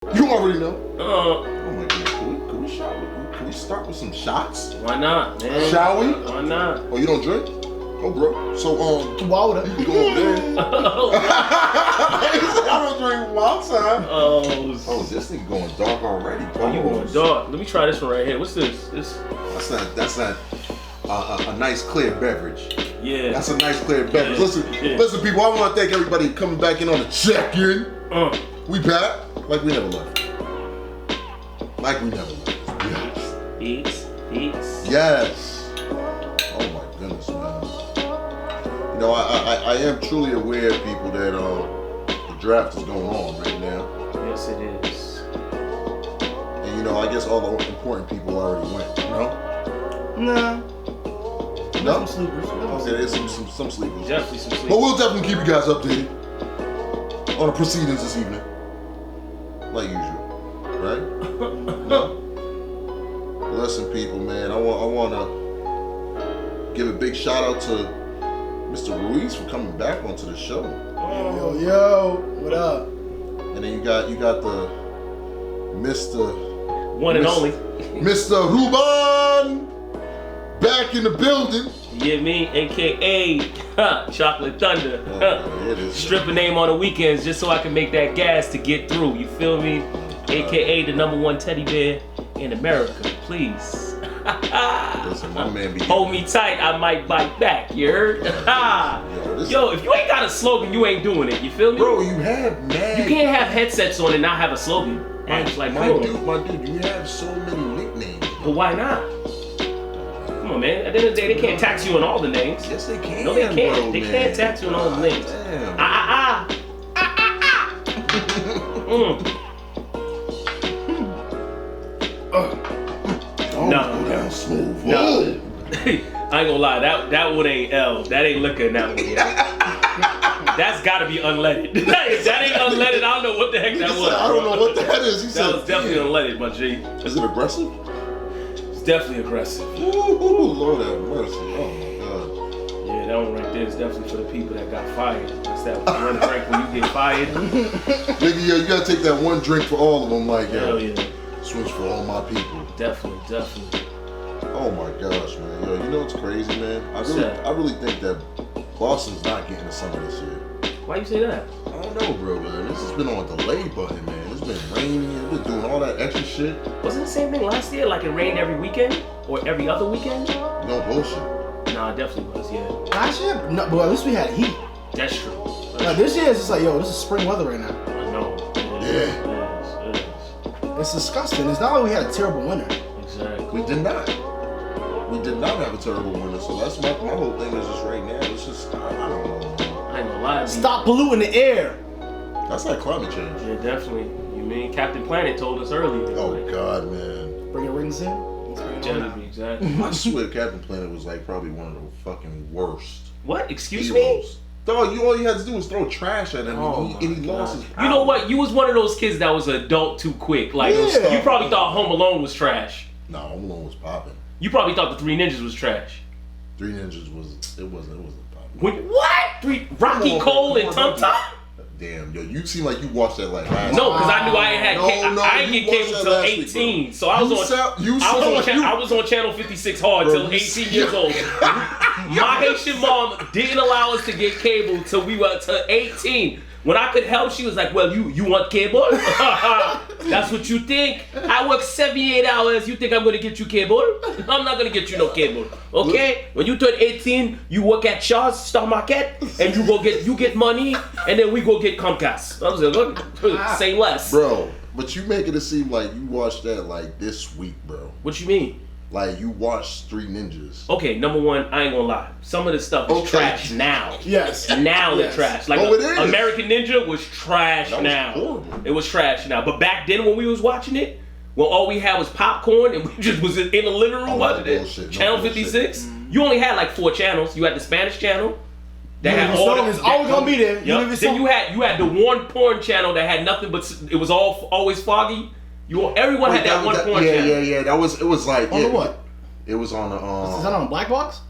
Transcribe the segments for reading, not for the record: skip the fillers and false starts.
You already know. Oh my goodness, can we start with some shots? Why not, man? Shall we? Why not? Oh, you don't drink? Oh, bro. So, why would you can go over there. I don't drink from outside. Oh, this nigga going dark already. Oh, you going dark? Let me try this one right here. What's this? That's not a nice clear beverage. Yeah. That's a nice clear beverage. Listen, people. I want to thank everybody coming back in on the check-in. We back like we never left. Like we never left. Yes. Eats. Yes. Oh my goodness, man. You know, I am truly aware, people, that the draft is going on right now. Yes, it is. And you know, I guess all the important people already went. You know? Nah. No? Some sleepers. Okay, there's some sleepers. Definitely some sleepers. But we'll definitely keep you guys updated on the proceedings this evening, like usual, right? No. Listen, people, man. I want to give a big shout out to Mr. Ruiz for coming back onto the show. Yo, what up? And then you got the Mr. One and only. Mr. Ruben back in the building. Yeah, me, aka Chocolate Thunder. It is. Stripping name on the weekends just so I can make that gas to get through. You feel me? AKA the #1 teddy bear in America. Please. Listen, my man be hold me tight, I might bite back. You heard? Yo, if you ain't got a slogan, you ain't doing it. You feel me? Bro, you have mad. You can't have headsets on and not have a slogan. Like, my dude, you have so many nicknames. But why not? Come on, man. At the end of the day, they can't tax you on all the names. Yes, they can. No, they can't. Bro, they can't tax you on all the names. No. Smooth. No. I ain't gonna lie. That one ain't L. That ain't liquor in that one yet. That's gotta be unleaded. If that ain't unleaded, I don't know what the heck that was. I don't know what that is. That was definitely unleaded, my G. Is it aggressive? It's definitely aggressive. Ooh, Lord have mercy. Oh my God. Yeah, that one right there is definitely for the people that got fired. That's that one drink when you get fired. Nigga, yo, you gotta take that one drink for all of them. Like, hell yeah. Switch for all my people. Definitely. Oh my gosh, man. Yo, you know what's crazy, man? I really think that Boston's not getting the summer this year. Why you say that? I don't know, bro, man. This has been on a delay button, man. It's been raining. It's been doing all that extra shit. Wasn't it the same thing last year? Like it rained every weekend? Or every other weekend? No bullshit. Nah, it definitely was, yeah. Last year? No, but at least we had heat. That's true. Like, this year, it's just like, yo, this is spring weather right now. I know. Yeah. It is. It's disgusting. It's not like we had a terrible winter. Exactly. We did not. We did not have a terrible winter, so that's my whole thing is just right now. It's just, I don't know. I ain't gonna lie. Stop polluting the air. That's like climate change. Yeah, definitely. You mean Captain Planet told us earlier. Oh, like, God, man. Bring your rings in. Exactly. I swear Captain Planet was like probably one of the fucking worst. What? Excuse heroes. me? Dog, all you had to do was throw trash at him and he lost his power. You know what? You was one of those kids that was an adult too quick. Like, you probably thought Home Alone was trash. No, Home Alone was popping. You probably thought the Three Ninjas was trash. Three Ninjas wasn't popping. What? Rocky Cole and Tum Tum? Damn, yo, you seem like you watched that like last No, because I knew I ain't had I didn't get cable until 18. Week, so I was on Channel 56 hard till 18 years old. My Haitian mom didn't allow us to get cable till we were to 18. When I could help, she was like, well, you want cable? That's what you think? I work 78 hours. You think I'm going to get you cable? I'm not going to get you no cable. Okay? When you turn 18, you work at Shaw's Star Market, and you get money, and then we go get Comcast. I was like, look, say less. Bro, but you making it seem like you watched that like this week, bro. What you mean? Like, you watched Three Ninjas. Okay, number one, I ain't gonna lie. Some of this stuff is trash now. Yes. Now they're trash. Like, it is. American Ninja was trash now. Horrible. It was trash now. But back then when we was watching it, when all we had was popcorn and we just was in the living room watching it, Channel 56, you only had like 4 channels. You had the Spanish channel. That had all it's always gonna be there. Yep. Then you had the one porn channel that had nothing but it was always foggy. Everyone had that one porn channel. Yeah. It was like on the what? It was on the Is that on Black Box?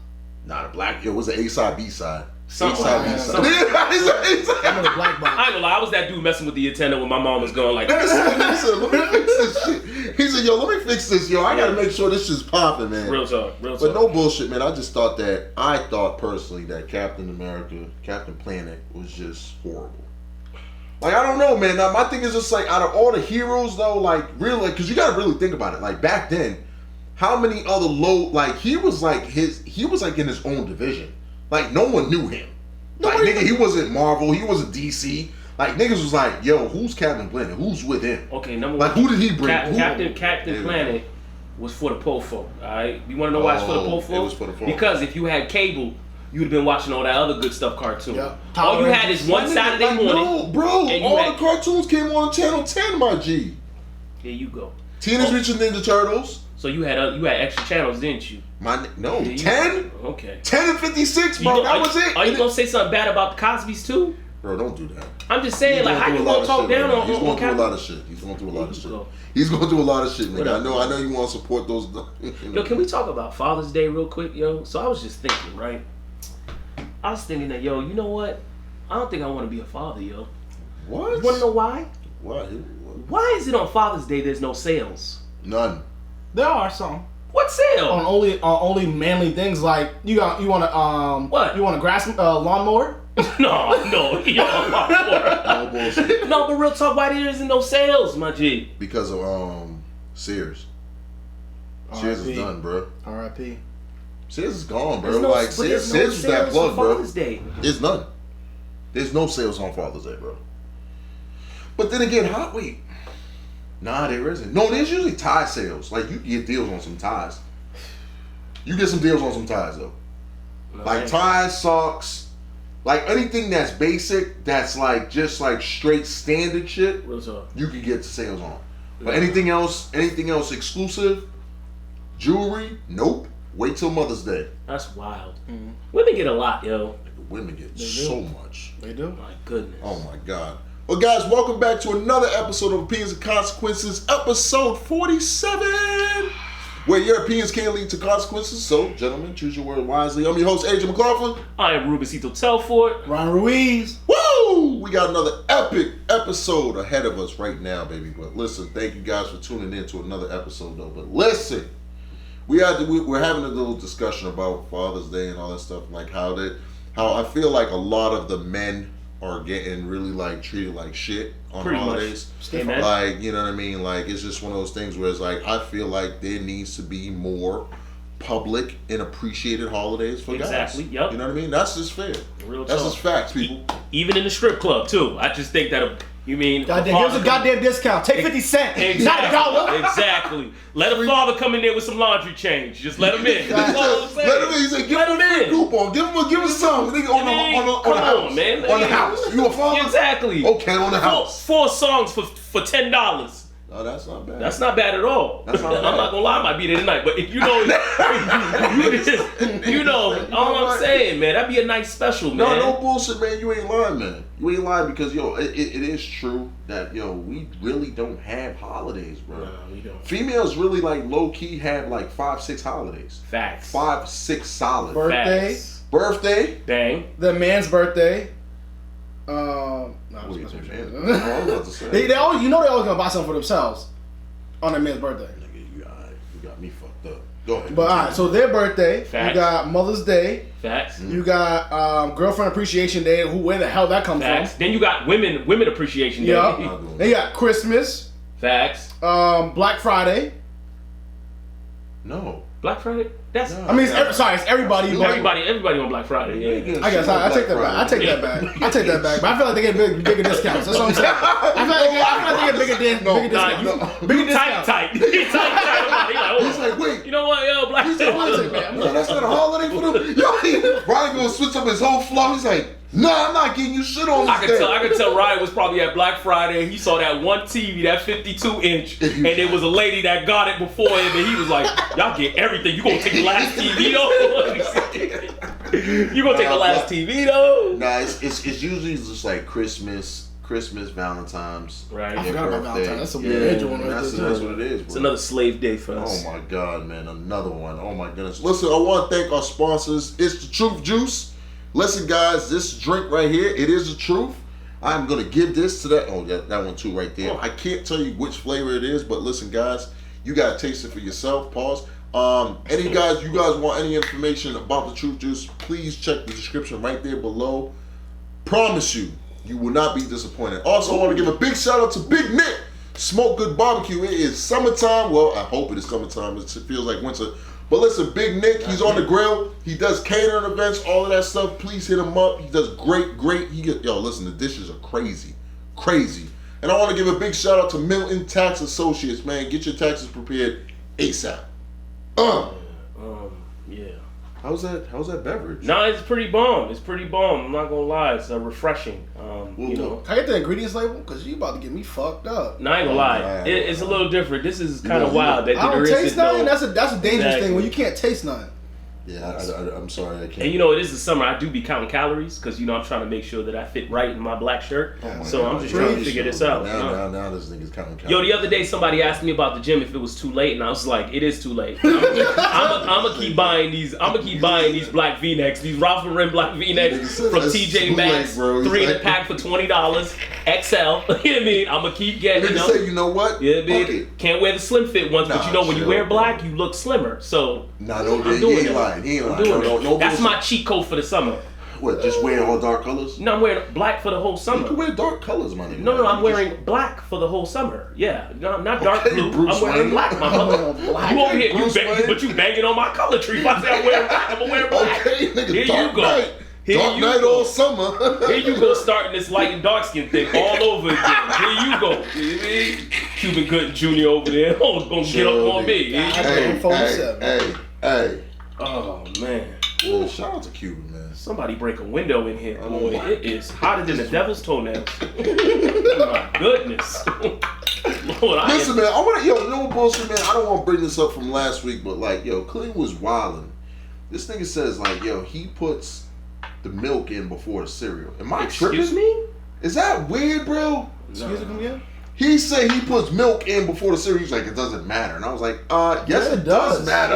Not a Black. It was an A side, B side. Something. HIV. Something. I'm in the black box. I ain't gonna lie, I was that dude messing with the antenna when my mom was going like, He said, let me fix this shit. He said, yo, let me fix this, yo. I gotta make sure this shit's popping, man. real talk, real But talk. no bullshit, man. I thought personally that Captain America, Captain Planet was just horrible. Like, I don't know, man. Now, my thing is just like, out of all the heroes, though, like, really, because you gotta really think about it. Like, back then, how many other he was like in his own division. Like, no one knew him. Like, nigga, he wasn't Marvel, he wasn't DC. Like, niggas was like, yo, who's Captain Planet? Who's with him? Okay, number Like, one. who did he bring? Captain Planet was for the po-fo, alright? You wanna know why it's for the po-fo? It was for the po-fo. Because if you had cable, you would have been watching all that other good stuff cartoon. Yep. All you had is one Saturday morning. No, bro. and you All had- the cartoons came on Channel 10, my G. There you go. Teenage Mutant Ninja Turtles. So you had extra channels, didn't you? No, Yeah, 10? Okay. 10 and 56, bro. That was it. Are you gonna say something bad about the Cosby's too? Bro, don't do that. I'm just saying, He's like, how going you through a lot gonna of talk shit, down man. on He's going through a Captain? lot of shit. He's going through a lot of shit. Go. He's going through a lot of shit, nigga. Whatever. I know you want to support those. Yo, can we talk about Father's Day real quick, yo? So I was just thinking, right? I was thinking that, yo, you know what? I don't think I want to be a father, yo. What? You wanna know why? Why? Why is it on Father's Day there's no sales? None. There are some. What sale? On only manly things like you want to What? You want a grass lawnmower? No, yo, No bullshit. no, but real talk, why there isn't no sales, my G? Because of Sears. Sears is done, bro. R.I.P. Sears is gone, bro. There's no, Like but Sears there's no was that sales plug, for bro. Father's Day. There's none. There's no sales on Father's Day, bro. But then again, wait. Nah, there isn't. No, there's usually tie sales. Like, you can get deals on some ties. You get some deals on some ties, though. Like ties, socks, like anything that's basic, that's like just like straight standard shit, Real talk. you can get sales on. But anything else exclusive, jewelry, nope. Wait till Mother's Day. That's wild. Mm-hmm. Women get a lot, yo. The women get do. so much. They do. My goodness. Oh my God. Well, guys, welcome back to another episode of Opinions and Consequences, episode 47, where your opinions can lead to consequences. So, gentlemen, choose your word wisely. I'm your host, Agent McLaughlin. I am Ruben Telford. Ron Ruiz. Woo! We got another epic episode ahead of us right now, baby. But listen, thank you guys for tuning in to another episode, though. But listen, we're having a little discussion about Father's Day and all that stuff, like how I feel like a lot of the men are getting really like treated like shit on Pretty holidays. Hey, man. Like, you know what I mean? Like, it's just one of those things where it's like, I feel like there needs to be more public and appreciated holidays for guys. Exactly, yep. You know what I mean? That's just fair. Real That's talk. just facts, people. Even in the strip club, too. I just think that, you mean... Goddamn, here's a goddamn discount. Take 50 cents. Not a dollar. Exactly. Let a father come in there with some laundry change. Just let him in. That's all I'm saying. Let him in. He said, give Let him him a free in. coupon. Give him some. Nigga, on the Come house. on, man. On the house. You a father? Exactly. Okay, on the house. Four songs for $10. No, that's not bad. That's not bad at all. That's not bad. I'm not gonna lie, I might be there tonight, but if you know, all I'm saying, man, that'd be a nice special, man. No bullshit, man. You ain't lying, man. You ain't lying because, yo, it is true that, yo, we really don't have holidays, bro. No, we don't. Females really, like, low-key have, like, 5-6 holidays. Facts. 5-6 solid. Birthday. Facts. Birthday. Bang. The man's birthday. Wait, man. I was about to say. They always gonna buy something for themselves on their man's birthday. Nigga, you got me fucked up. Go ahead. But alright, so their birthday, Facts. you got Mother's Day, Facts. you got Girlfriend Appreciation Day. Where the hell that comes Facts. from? Then you got women appreciation day. Yeah. Yeah. Then you got Christmas, Facts. Black Friday. No. Black Friday. That's No. I mean, it's everybody. But everybody on Black Friday. Yeah. I guess I take that back. I take that back. But I feel like they get bigger discounts. That's what I'm saying. I feel like they get bigger discounts. Bigger discounts. Tight. He's like, He's like, wait. you know what, yo, Black Friday. No, that's not a holiday for them. Yo, Ryan gonna switch up his whole flow. He's like, nah, I'm not getting you shit on this day. I could tell Ryan was probably at Black Friday. He saw that one TV, that 52-inch, and there was a lady that got it before him, and he was like, y'all get everything. You gonna take the last TV though? You gonna take the last TV though? Nah, it's usually just like Christmas, Valentine's. Right. I forgot about birthday. Valentine's. That's a major one right That's there. what it is, bro. It's another slave day for us. Oh my God, man, another one. Oh my goodness. Listen, I want to thank our sponsors. It's the Truth Juice. Listen, guys, this drink right here, it is the truth. I'm gonna give this to that. Oh, that one too, right there. I can't tell you which flavor it is, but listen, guys, you gotta taste it for yourself. Pause. You guys want any information about the Truth Juice? Please check the description right there below. Promise you, you will not be disappointed. Also, I want to give a big shout out to Big Nick. Smoke Good BBQ. It is summertime. Well, I hope it is summertime. It feels like winter. But listen, Big Nick, he's on the grill. He does catering events, all of that stuff. Please hit him up. He does great. Listen, the dishes are crazy. And I want to give a big shout out to Milton Tax Associates, man. Get your taxes prepared ASAP. Yeah. How's that beverage? Nah, it's pretty bomb. I'm not gonna lie. It's refreshing. You know. Can I get the ingredients label? Because you about to get me fucked up. Nah, I ain't gonna lie. It's a little different. This is kind of wild. That I don't taste nothing. That's a dangerous Exactly. thing when you can't taste nothing. Yeah, I'm sorry, I can't. And you know, it is the summer. I do be counting calories because you know I'm trying to make sure that I fit right in my black shirt. So I'm just trying to figure this out. Now this nigga's counting calories. Yo, the other day somebody asked me about the gym if it was too late, and I was like, it is too late. I'm gonna keep buying these. Black V-necks, these Ralph Lauren black V-necks from TJ Maxx, 3 in a pack for $20, XL. You know what I mean? I'm gonna keep getting them. Say, you know what? Yeah, man. Can't wear the slim fit ones, but you know when you wear black, you look slimmer. So I'm doing it. He ain't lying. No, that's my cheat code for the summer. What, just wearing all dark colors? No, I'm wearing black for the whole summer. You can wear dark colors, my nigga. No, I'm wearing black for the whole summer. Yeah, no, not dark blue. I'm wearing black, my mother. You over here, but you banging on my color tree. If I say I'm wearing black, I'm gonna wear black. Okay, nigga, here you go. Dark night all summer. Here you go, starting this light and dark skin thing all over again. Here you go. Cuban Gooding Jr. over there. Oh, gonna get up on me. Hey. Oh man. Well, shout out to Cuban, man. Somebody break a window in here, boy. It is hotter than the devil's toenails. Oh my goodness. Lord, listen, man, no bullshit, man. I don't want to bring this up from last week, but like, Clean was wildin'. This nigga says like, he puts the milk in before the cereal. Am I tripping? Excuse me? Is that weird, bro? Excuse me again? He said he puts milk in before the cereal. He's like, it doesn't matter. And I was like, yes, it does matter.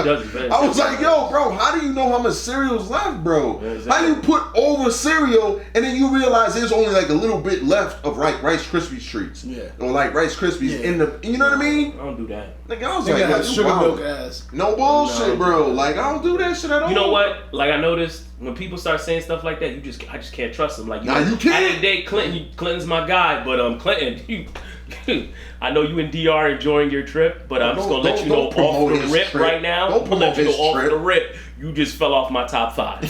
I was like, yo, bro, how do you know how much cereal's left, bro? Yeah, exactly. How do you put over cereal and then you realize there's only like a little bit left of like Rice Krispies treats? Yeah. Or like Rice Krispies in the, you know what I mean? I don't do that. Like, I was like, sugar milk ass. No bullshit, bro. Like, I don't do that shit at all. You know what? Like, I noticed when people start saying stuff like that, I just can't trust them. Like, you can't. At the end of the day, Clinton's my guy, but Clinton, I know you in DR enjoying your trip, but I'm just gonna let you know off the rip right now. I'm gonna let you know off the rip. You just fell off my top 5.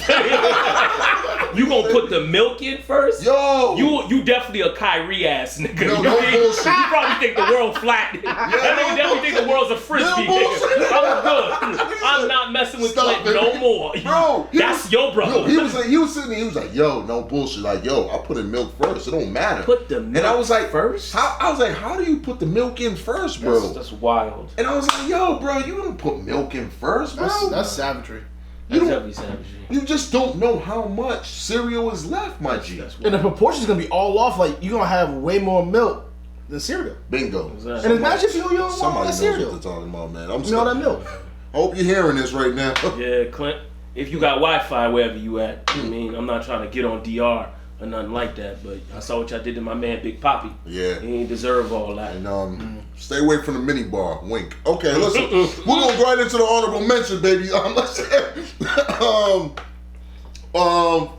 You gonna put the milk in first? Yo! You definitely a Kyrie ass nigga. No, you probably think the world flat. That nigga definitely think the world's a frisbee, nigga. I'm good. I'm not messing with Clinton no more. Bro, that's your brother. He was sitting there, he was like, yo, no bullshit. Like, yo, I put in milk first. It don't matter. Put the milk and I was like, first? How do you put the milk in first, bro? That's wild. And I was like, yo, bro, you don't put milk in first, bro. That's savagery. You just don't know how much cereal is left, my G. And the proportion's gonna be all off. Like, you're gonna have way more milk than cereal. Bingo. Exactly. And imagine if you don't want that cereal. What they're talking about, man. You know that milk. I hope you're hearing this right now. Yeah, Clint. If you got Wi-Fi wherever you at, I mean, I'm not trying to get on DR or nothing like that, but I saw what y'all did to my man Big Poppy. Yeah. He ain't deserve all that. And stay away from the mini bar. Wink. Okay, listen. We're gonna go right into the honorable mention, baby.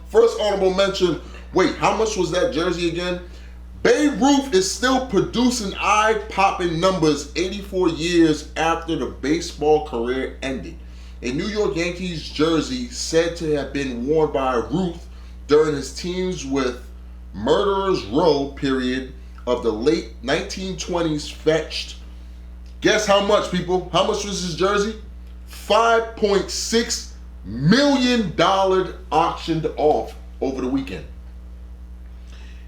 First honorable mention. Wait, how much was that jersey again? Babe Ruth is still producing eye-popping numbers 84 years after the baseball career ended. A New York Yankees jersey said to have been worn by Ruth during his teams with Murderers Row period of the late 1920s fetched, guess how much, people? How much was his jersey? $5.6 million auctioned off over the weekend.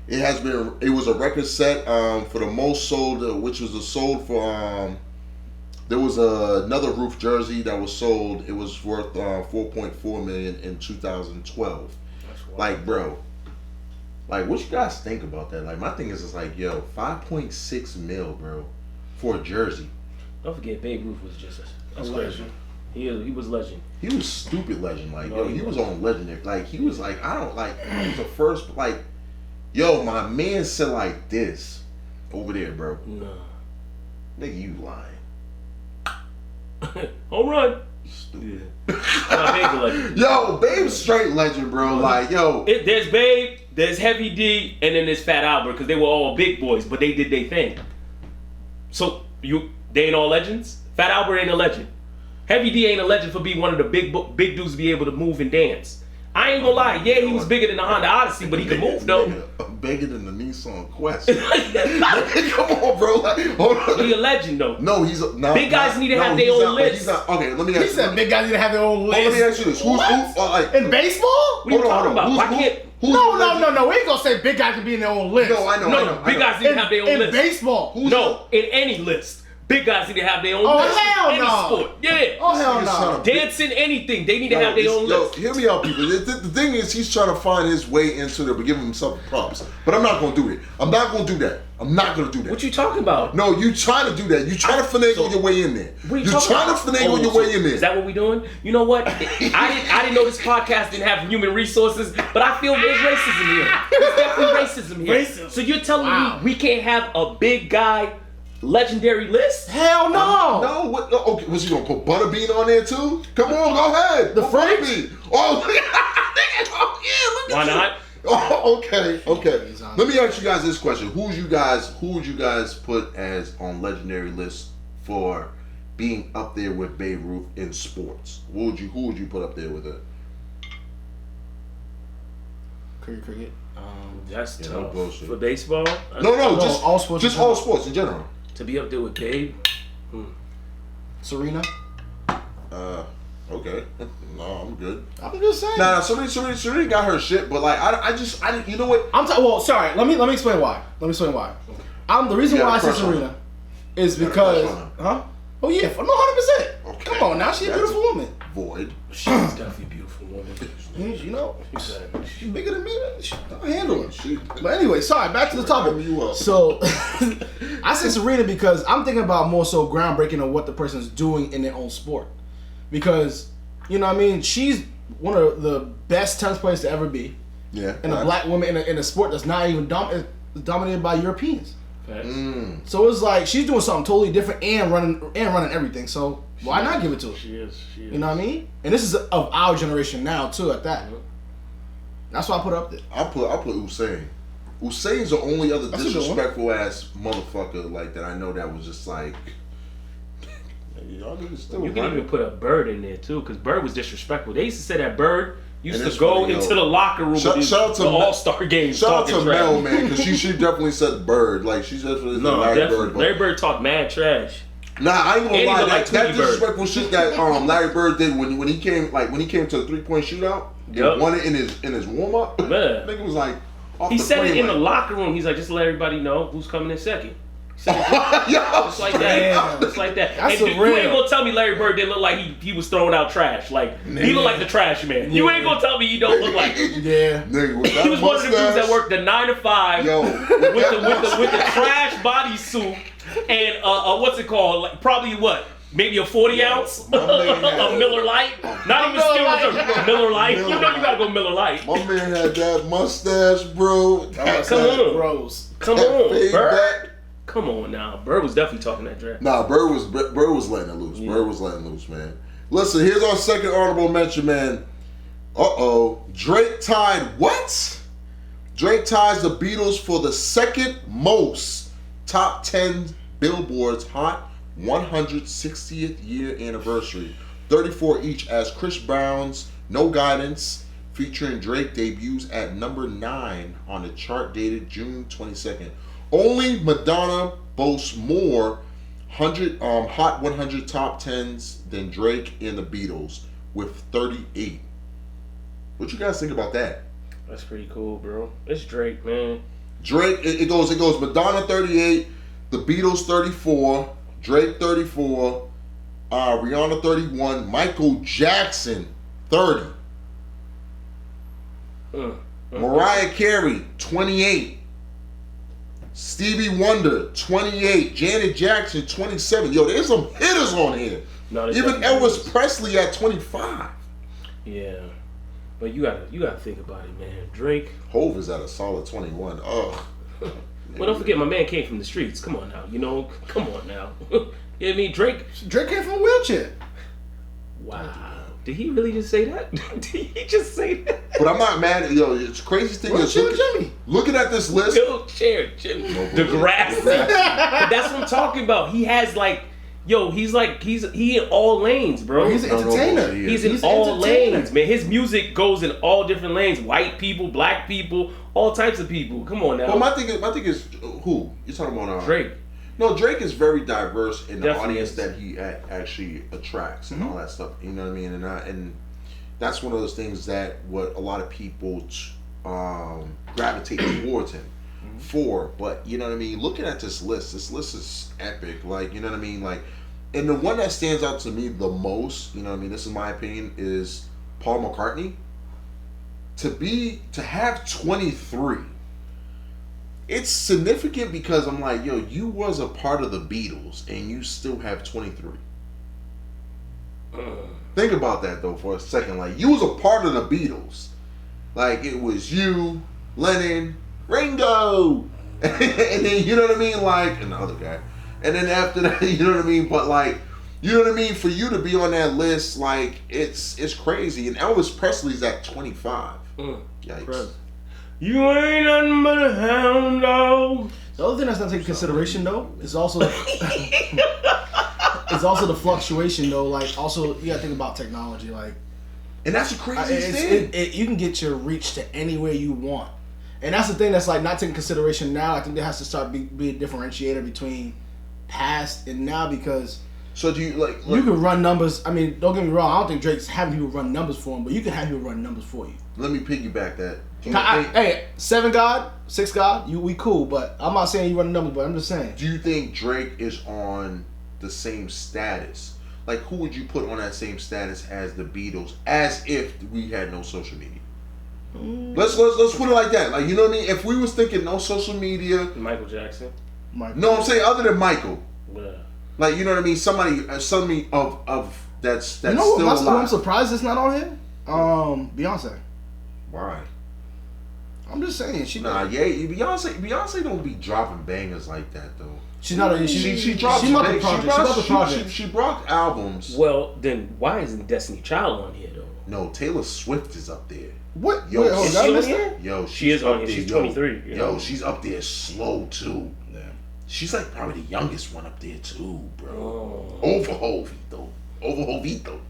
It was a record set for the most sold, which was sold for, there was another Ruth jersey that was sold. It was worth $4.4 million in 2012. Like, bro, like, what you guys think about that? Like, my thing is, it's like, yo, 5.6 mil, bro, for a jersey. Don't forget, Babe Ruth was just a legend. He was legend. He was stupid legend. Like, yo, he was on legendary. Like, he was like, I don't like. He was the first. Like, yo, my man said like this over there, bro. No. Nigga, you lying. Home run. Stupid. Yeah. Yo, Babe's straight legend, bro. Like, yo. There's Babe, there's Heavy D, and then there's Fat Albert, because they were all big boys, but they did their thing. So, they ain't all legends? Fat Albert ain't a legend. Heavy D ain't a legend for being one of the big dudes to be able to move and dance. I ain't gonna lie, yeah, he was bigger than the Honda Odyssey, but he could move, though. Bigger than the Nissan Quest. Come on, bro. Like, hold on. He a legend, though. No, he's a... No, big guys need to have their own list. Okay, let me ask you. He said big guys need to have their own list. Let me ask you this. Who's like... In baseball? What are you talking about? Why can't... No. We ain't gonna say big guys can be in their own list. No, I know. Big guys need to have their own list. In baseball. No, in any list. Big guys need to have their own list. Oh, hell any no. sport. Yeah. Oh, hell no. Dancing, anything. They need to have their own list. Hear me out, people. The thing is, he's trying to find his way into there, but giving himself props. But I'm not going to do it. I'm not going to do that. What you talking about? No, you trying to do that. You trying to finagle your way in there. You're trying to finagle your way in there. Is that what we doing? You know what? I didn't know this podcast didn't have human resources, but I feel there's racism here. There's definitely racism here. So you're telling me we can't have a big guy legendary list? Hell no. No, what? No, okay, was he gonna put Butterbean on there too? Come on, go ahead. The French? Oh, yeah. Why not? Oh, okay. Let me ask you guys this question: Who would you guys put as on legendary lists for being up there with Babe Ruth in sports? Who would you put up there with it? Cricket. That's tough. No for baseball. No, just all sports. Just all sports in general. To be up there with Babe. Serena. Okay. No, I'm good. I'm just saying. Nah, Serena got her shit, but like I you know what? Well, sorry. Let me explain why. The reason why I said Serena is because, huh? Oh yeah, no, 100%. Okay. Come on now, she's a beautiful woman. Void. She's definitely a beautiful woman. You know, she's bigger than me. I'll handle her. But anyway, sorry. Back to the topic. So I said Serena because I'm thinking about more so groundbreaking of what the person's doing in their own sport. Because, you know what I mean, she's one of the best tennis players to ever be. Yeah. And a black woman in a sport that's not even dominated by Europeans. So it's like she's doing something totally different and running everything. So why not give it to her? She is. You know what I mean? And this is of our generation now too. At that, that's why I put her up there. I put Usain. Usain's the only other disrespectful ass motherfucker like that I know that was just like. Y'all niggas still you can even put a Bird in there too, because Bird was disrespectful. They used to say that Bird used to go into the locker room with the All-Star games. Shout out to Mel, man, because she definitely said Bird. Like, she definitely said Larry Bird. Larry Bird talked mad trash. Nah, I ain't gonna lie. That disrespectful shit that Larry Bird did when he came to the 3-point shootout, he won it in his warm up. Nigga was like, he said it in the locker room. He's like, just to let everybody know who's coming in second. Just like that. Just like that. That's and you ain't gonna tell me Larry Bird didn't look like he was throwing out trash. Like, he looked like the trash man. You ain't gonna tell me he don't look like it. Yeah. Nigga, he was one of the dudes that worked the 9 to 5 with the trash bodysuit and what's it called? Like, probably what? Maybe a 40 ounce of Miller Lite. Not even still Miller Lite. You know you gotta go Miller Lite. My man had that mustache, bro. Come on, bros. Come on, Bird. Come on now. Bird was definitely talking that draft. Nah, Bird was letting it loose. Yeah. Bird was letting it loose, man. Listen, here's our second honorable mention, man. Drake tied what? Drake ties the Beatles for the second most top 10 Billboard's Hot 160th year anniversary. 34 each, as Chris Brown's No Guidance featuring Drake debuts at number 9 on the chart dated June 22nd. Only Madonna boasts more Hot 100 top 10s than Drake and the Beatles with 38. What you guys think about that? That's pretty cool, bro. It's Drake, man. Drake, it goes Madonna 38, the Beatles 34, Drake 34, Rihanna 31, Michael Jackson 30. Mariah Carey 28. Stevie Wonder, 28. Janet Jackson, 27. Yo, there's some hitters on here. No, even Elvis Presley at 25. Yeah, but you gotta think about it, man. Drake. Hov is at a solid 21. Oh. Well, don't forget, my man came from the streets. Come on now, come on now. You know what I mean? Drake came from a wheelchair. Wow. Did he really just say that? Did he just say that? But I'm not mad. Yo, it's crazy thing is looking at this list. Wheelchair Jimmy. The grass. But that's what I'm talking about. He has he in all lanes, bro. He's an entertainer. He's in all lanes, man. His music goes in all different lanes. White people, black people, all types of people. Come on now. Well, my thing is who? You're talking about Drake. No, Drake is very diverse in the Definitely audience is. that he actually attracts and all that stuff. You know what I mean? And that's one of those things that what a lot of people gravitate towards him for. But you know what I mean? Looking at this list is epic. Like, you know what I mean? Like, and the one that stands out to me the most, you know what I mean? This is my opinion, is Paul McCartney. To have 23. It's significant because I'm like, yo, you was a part of the Beatles and you still have 23. Think about that though for a second. Like, you was a part of the Beatles. Like, it was you, Lennon, Ringo, and then, you know what I mean? Like, and the other guy. And then after that, you know what I mean? But like, you know what I mean? For you to be on that list, like, it's crazy. And Elvis Presley's at 25. Yikes. Right. You ain't nothing but a hound dog. The other thing that's not taken into consideration though is also the fluctuation though. Like, also you gotta think about technology. Like, and that's the craziest thing. You can get your reach to anywhere you want, and that's the thing that's like not taking consideration now. I think there has to start be a differentiator between past and now, because. So do you like you can run numbers? I mean, don't get me wrong. I don't think Drake's having people run numbers for him, but you can have people run numbers for you. Let me piggyback that. Hey, 7 God, 6 God, we cool, but I'm not saying you run numbers, but I'm just saying. Do you think Drake is on the same status? Like, who would you put on that same status as the Beatles, as if we had no social media? Let's put it like that. Like, you know what I mean? If we was thinking no social media, Michael Jackson. No, I'm saying other than Michael. Yeah. Like, you know what I mean? Somebody of that's you know still what, alive. I'm surprised it's not on here. Beyonce. Why? I'm just saying Beyonce don't be dropping bangers like that though. She's not. She brought albums. Well, then why isn't Destiny Child on here though? No, Taylor Swift is up there. What? Yo, is she on here? Yo, she is on here. She's 23. Yo, she's up there slow too. Yeah. She's like probably the youngest one up there too, bro. Oh. Over Hovito.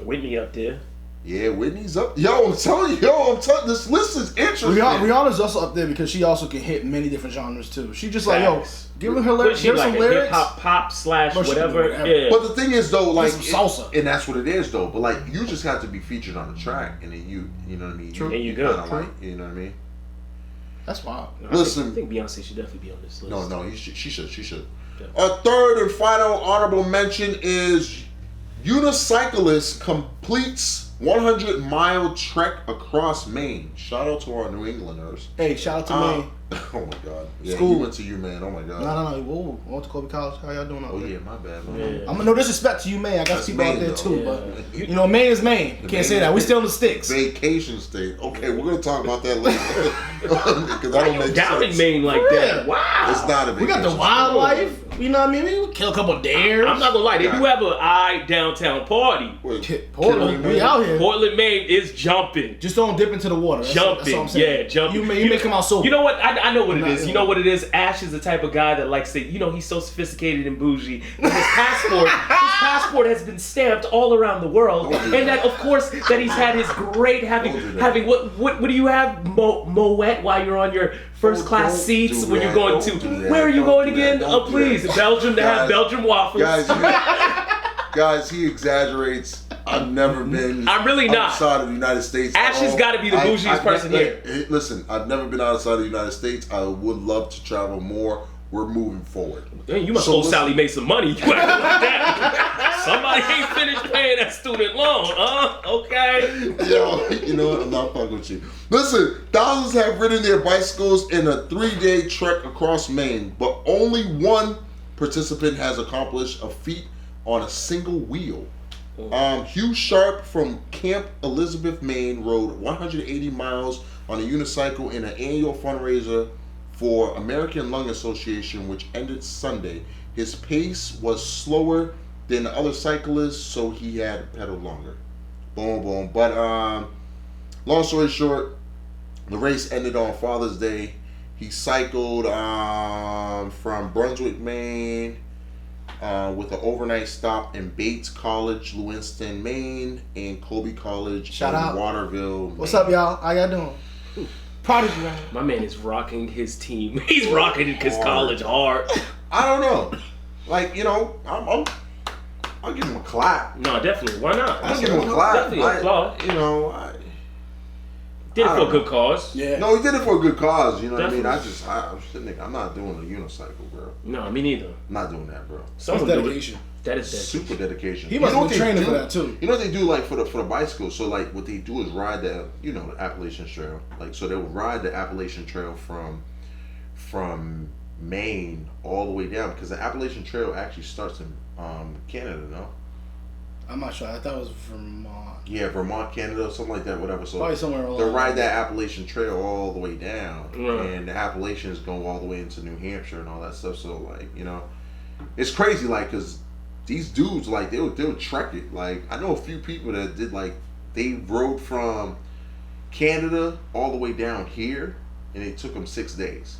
Whitney up there. Yeah, Whitney's up. Yo, I'm telling you, this list is interesting. Rihanna's also up there because she also can hit many different genres too. She just like, yo, give her lyrics, give some like lyrics. Pop / whatever. Yeah. But the thing is though, like salsa. And that's what it is though. But like, you just have to be featured on the track, and then you know what I mean. True. And you go. Like, you know what I mean. That's wild. Listen, I think Beyonce should definitely be on this list. No, she should. Yeah. Our third and final honorable mention is Unicyclist completes 100-mile trek across Maine. Shout out to our New Englanders. Hey, shout out to Maine. Oh my God. Yeah, School. You went to UMaine. Oh my God. No. Whoa, I went to Colby College. How y'all doing out there? Yeah, my bad. Yeah. I'm no disrespect to you, Maine. I got That's people Maine, out there though. too, Yeah. but you know, Maine is Maine. Can't say that. We still in the sticks. Vacation state. Okay, we're gonna talk about that later because I don't make Down in sense. Maine like that. Wow. It's not a We vacation. got the wildlife. You know what I mean? We kill a couple deers. I'm not gonna lie, they do have a downtown party. Portland, we out here. Portland, Maine is jumping. Just don't dip into the water. That's what I'm saying. Yeah, jumping. You may come out sober. You know what? I know what it is. Yeah. You know what it is? Ash is the type of guy that likes to, he's so sophisticated and bougie. And his passport has been stamped all around the world. And that, of course, that he's had his great having what do you have? Moet while you're on your first class seats when you're going to. Where are you going again? Oh, please. Belgium to have Belgian waffles. Guys, he exaggerates. I've never been I'm really not. outside of the United States. Ash has got to be the bougiest person here. Listen, I've never been outside of the United States. I would love to travel more. We're moving forward. Man, you must owe Sally Mae some money. You acting like that. Somebody ain't finished paying that student loan, huh? Okay. Yo, you know what? I'm not fucking with you. Listen, thousands have ridden their bicycles in a 3-day trek across Maine, but only one participant has accomplished a feat on a single wheel. Hugh Sharp from Camp Elizabeth, Maine, rode 180 miles on a unicycle in an annual fundraiser for American Lung Association, which ended Sunday. His pace was slower than the other cyclists, so he had to pedal longer. Boom, boom. But long story short, the race ended on Father's Day. He cycled from Brunswick, Maine, with an overnight stop in Bates College, Lewiston, Maine, and Colby College Shout in out. Waterville, Maine. What's up, y'all? How y'all doing? Proud of you, man. My man is rocking his team. He's rocking his college hard. I don't know. Like, you know, I'll give him a clap. No, definitely. Why not? I'll give him a clap. Definitely a clap. You know, Did it for a good cause. Yeah. No, he did it for a good cause. You know Definitely. what I mean? I'm not doing a unicycle, bro. No, me neither. I'm not doing that, bro. Someone That's do it. dedication. That is dedication. Super dedication. He must You know have been what they training do? for that too. You know what they do, like for the bicycles? So like what they do is ride the the Appalachian Trail. Like so they would ride the Appalachian Trail from Maine all the way down, because the Appalachian Trail actually starts in Canada, no? I'm not sure. I thought it was Vermont. Yeah, Vermont, Canada, something like that, whatever. So Probably somewhere along they the ride line. that Appalachian Trail all the way down, Right. and the Appalachians go all the way into New Hampshire and all that stuff. So like it's crazy, like because these dudes like they would trek it. Like I know a few people that did like they rode from Canada all the way down here, and it took them 6 days.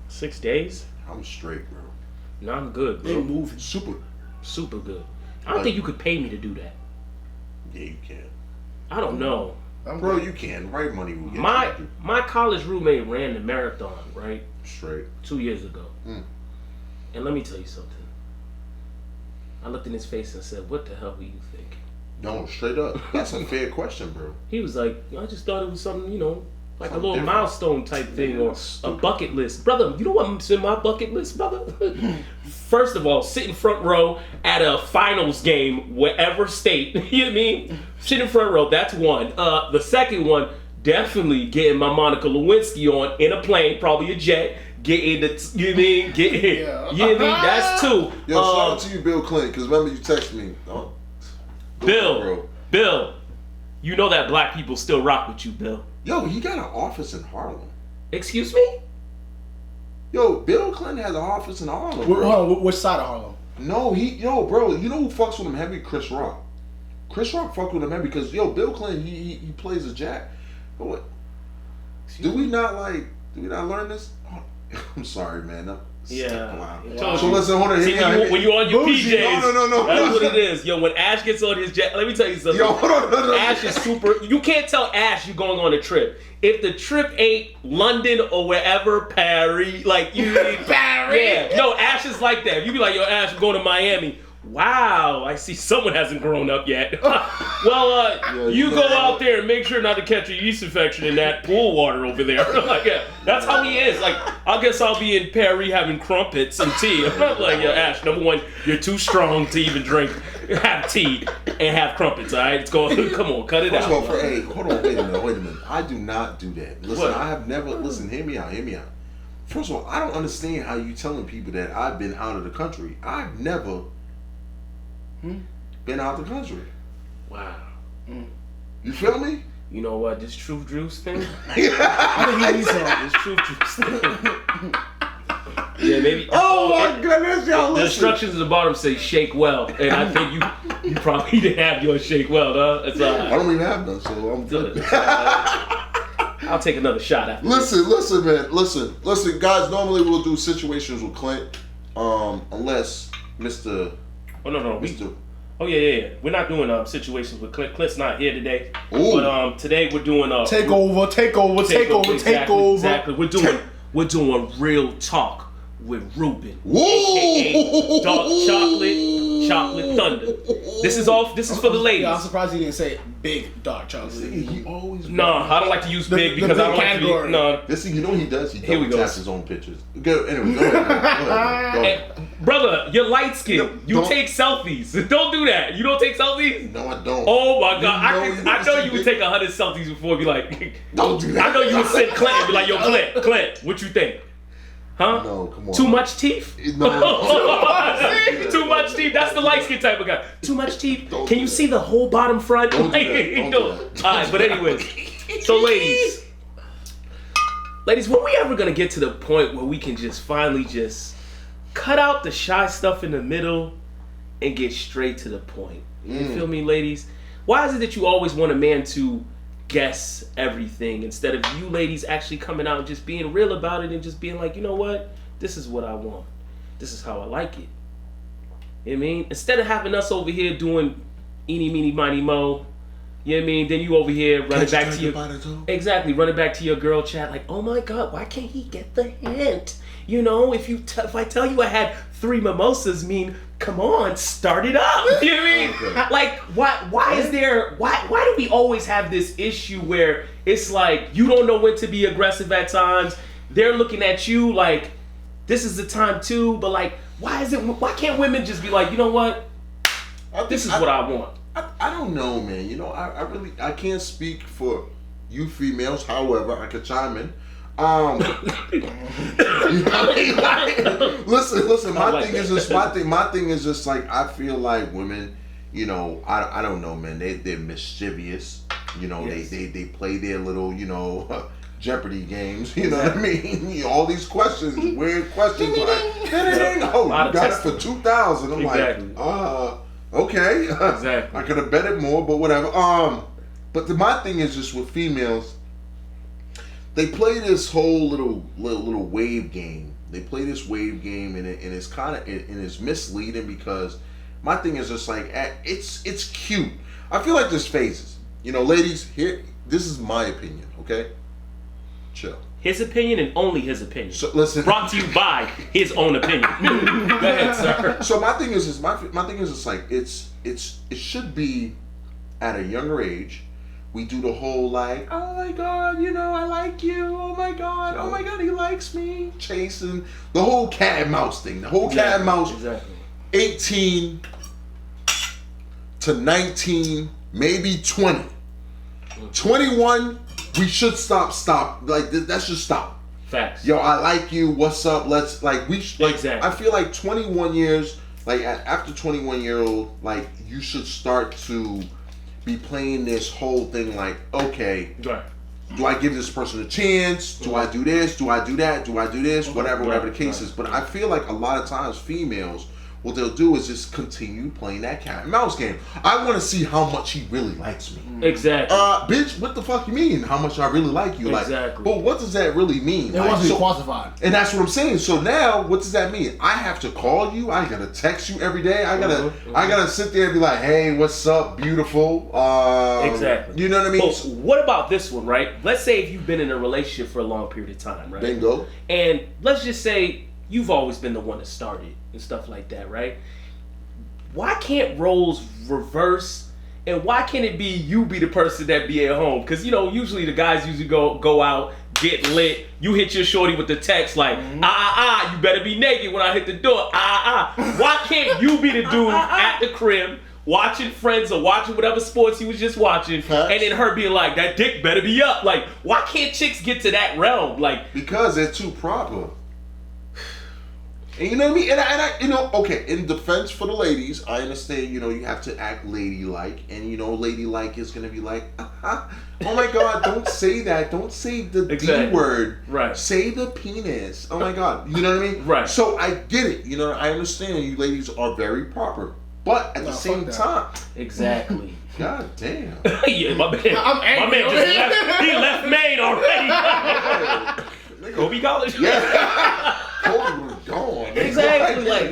6 days? I'm straight, bro. No, I'm good, They bro. moving. Super good. I don't Like- think you could pay me to do that. Yeah, you can, I don't know. bro. You can. Right money will get My you my college roommate ran the marathon, right? straight. 2 years ago. Mm. And let me tell you something. I looked in his face and said, "What the hell were you thinking?" No, straight up. That's a fair question, bro. He was like, "I just thought it was something, like a Something little different. milestone type thing or a Stupid. bucket list." Brother, you know what's in my bucket list, brother? First of all, sit in front row at a finals game, wherever state. You know what I mean? Sit in front row, that's one. The second one, definitely getting my Monica Lewinsky on in a plane, probably a jet. Get in the, you know what I mean? Get in. Yeah. You know what I mean? That's two. Yo, shout out to you, Bill Clinton, because remember you texted me. Oh, Bill, you know that black people still rock with you, Bill. Yo, he got an office in Harlem. Excuse me? Yo, Bill Clinton has an office in Harlem, Hold bro. on, which side of Harlem? No, bro, you know who fucks with him heavy? Chris Rock. Chris Rock fucked with him heavy because, yo, Bill Clinton, he plays a jack. But what? Do we not learn this? Oh, I'm sorry, man. No. Yeah. Wow. So listen, hold on. See, when you on your Bougie. PJs, No. that's what it is. Yo, when Ash gets on his jet, let me tell you something. Yo, hold on. No. Ash is super. You can't tell Ash you're going on a trip. If the trip ain't London or wherever, Paris, like you need Paris. Yeah. No, Ash is like that. You be like, yo, Ash, I'm going to Miami. Wow, I see someone hasn't grown up yet. Well, you go out there and make sure not to catch a yeast infection in that pool water over there. Like, yeah, that's how he is. Like, I guess I'll be in Paris having crumpets and tea. I'm not like, yo, Ash, number one, you're too strong to even have tea and have crumpets, all right? It's going, come on, cut it First out. of all, hey, hold on, wait a minute. I do not do that. Listen, What? I have never, hear me out. First of all, I don't understand how you telling people that I've been out of the country. I've never been out the country. Wow. You feel me? You know what, this truth juice thing? I think he needs some. This truth juice thing. Yeah, maybe. Oh my goodness, y'all The listen. instructions at the bottom say shake well, and I think you probably didn't have yours shake well, huh? It's all I right. don't even have none, so I'm good. I'll take another shot after. Listen, man. Listen, guys. Normally we'll do situations with Clint, unless Mr. Oh no, Mr. Oh yeah. We're not doing situations with Clint. Clint's not here today. Ooh. But today we're doing Take over. Exactly. We're doing real talk with Ruben, Woo! aka Dark Chocolate Thunder. This is for the ladies. Yeah, I'm surprised he didn't say big dark chocolate. See, he always. No, I don't like to use big the because I big don't like to category. be, no. This thing, you know what he does? He Here we double go. taps his own pictures. Anyway, go ahead. Go ahead. Brother, you're light skinned. You Don't- take selfies. Don't do that. You don't take selfies? No, I don't. Oh my god. I know you see would take 100 selfies before and be like, Don't do that. I know you would send Clint and be like, yo, Clint, what you think? Huh? No, come on. Too much teeth? No. Too much teeth. That's the light skin type of guy. Too much teeth. Can you see the whole bottom front? Don't do that. All right, but anyways. So ladies, when we ever gonna get to the point where we can just finally just cut out the shy stuff in the middle and get straight to the point? You feel me, ladies? Why is it that you always want a man to guess everything instead of you ladies actually coming out and just being real about it and just being like, you know what? This is what I want. This is how I like it. You know what I mean? Instead of having us over here doing eeny, meeny, miny, mo, you know what I mean? Then you over here running back to your... Exactly, running back to your girl chat like, oh my God, why can't he get the hint? You know, if I tell you I had 3 mimosas, come on, start it up. You know what I mean? Okay. Like, why do we always have this issue where it's like, you don't know when to be aggressive at times. They're looking at you like, this is the time too, but like, why can't women just be like, you know what? This is what I want. I don't know, man. You know, I can't speak for you females. However, I could chime in. Listen. My thing is just like I feel like women. You know, I don't know, man. They're mischievous. You know, yes. they play their little Jeopardy games. You know what I mean? All these questions, weird questions. Like, oh, you got it for 2,000. I'm exactly. Like, okay. Exactly. I could have bet it more, but whatever. But my thing is just with females. They play this whole little wave game. They play this wave game, and it's kind of it's misleading because my thing is just like it's cute. I feel like there's phases. You know, ladies, here this is my opinion. Okay, chill. His opinion and only his opinion. So listen. Brought to you by his own opinion. Go ahead, sir. So my thing is just my thing is just like it should be at a younger age. We do the whole like, oh my God, I like you. Oh my God, he likes me. Chasing the whole cat and mouse thing. The whole cat and mouse. Exactly. 18 to 19, maybe 20. 21, we should stop. Like that should stop. Facts. Yo, I like you. What's up? Let's exactly. I feel like 21 years, like after 21-year-old, like you should start to be playing this whole thing like, okay, right. Do I give this person a chance? Do I do this? Do I do that? Do I do this? Whatever the case is. But I feel like a lot of times females, what they'll do is just continue playing that cat and mouse game. I want to see how much he really likes me. Exactly. Bitch, what the fuck you mean? How much I really like you? Exactly. Like, but what does that really mean? It wants to be quantified. And that's what I'm saying. So now, what does that mean? I have to call you. I gotta text you every day. I gotta sit there and be like, hey, what's up, beautiful? Exactly. You know what I mean? But what about this one, right? Let's say if you've been in a relationship for a long period of time, right? Bingo. And let's just say you've always been the one that started and stuff like that, right? Why can't roles reverse, and why can't it be you be the person that be at home? Because usually the guys usually go out, get lit. You hit your shorty with the text like, you better be naked when I hit the door. Why can't you be the dude at the crib watching Friends or watching whatever sports he was just watching, and then her being like, that dick better be up? Like, why can't chicks get to that realm? Like, because they're too proper. And you know what I mean? And I okay, in defense for the ladies, I understand, you have to act ladylike. And, ladylike is going to be like, oh my God, don't say that. Don't say the D word. Right. Say the penis. Oh my God. You know what I mean? Right. So I get it. I understand you ladies are very proper. But at the same time. Exactly. God damn. Yeah, my man. My man just left. He left Maine already. Kobe College. Yeah. Kobe was gone. Exactly. Like,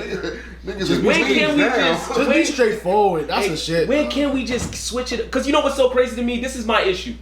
niggas when can we just be straightforward? That's the shit. When can we just switch it? Because you know what's so crazy to me? This is my issue.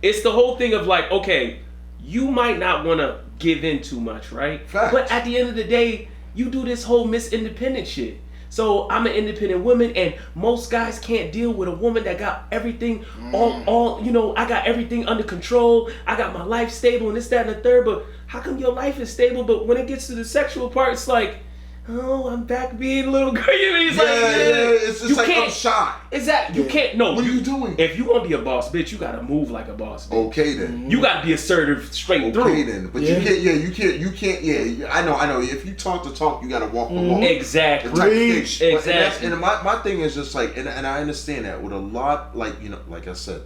It's the whole thing of like, okay, you might not want to give in too much, right? Facts. But at the end of the day, you do this whole Miss Independent shit. So I'm an independent woman, and most guys can't deal with a woman that got everything all I got everything under control. I got my life stable and this, that, and the third. But how come your life is stable? But when it gets to the sexual part, it's like, oh, I'm back being a little girl. He's Yeah, like, it's just you like, can't, I'm shy. Exactly. You can't, no. What are you doing? If you want to be a boss bitch, you got to move like a boss bitch. Okay, then. You got to be assertive straight through. Okay, then. But you can't, I know. If you talk the talk, you got to walk the walk. Exactly. And my thing is just like, and I understand that with a lot, like, you know, like I said,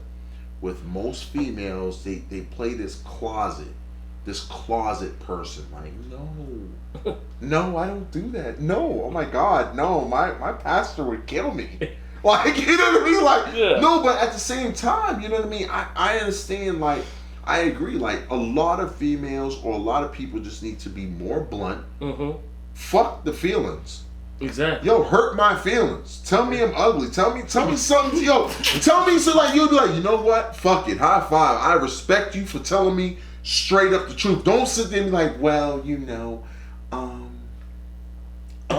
with most females, they play this closet person. Like, no, I don't do that. No, oh my God, no, my pastor would kill me. Like, you know what I mean? Like, no, but at the same time, you know what I mean? I understand, like, I agree. Like, a lot of females or a lot of people just need to be more blunt. Fuck the feelings. Exactly. Yo, hurt my feelings. Tell me I'm ugly. Tell me something. Yo, tell me so like you'll be like, you know what? Fuck it. High five. I respect you for telling me straight up the truth. Don't sit there and be like, well, you know, I'm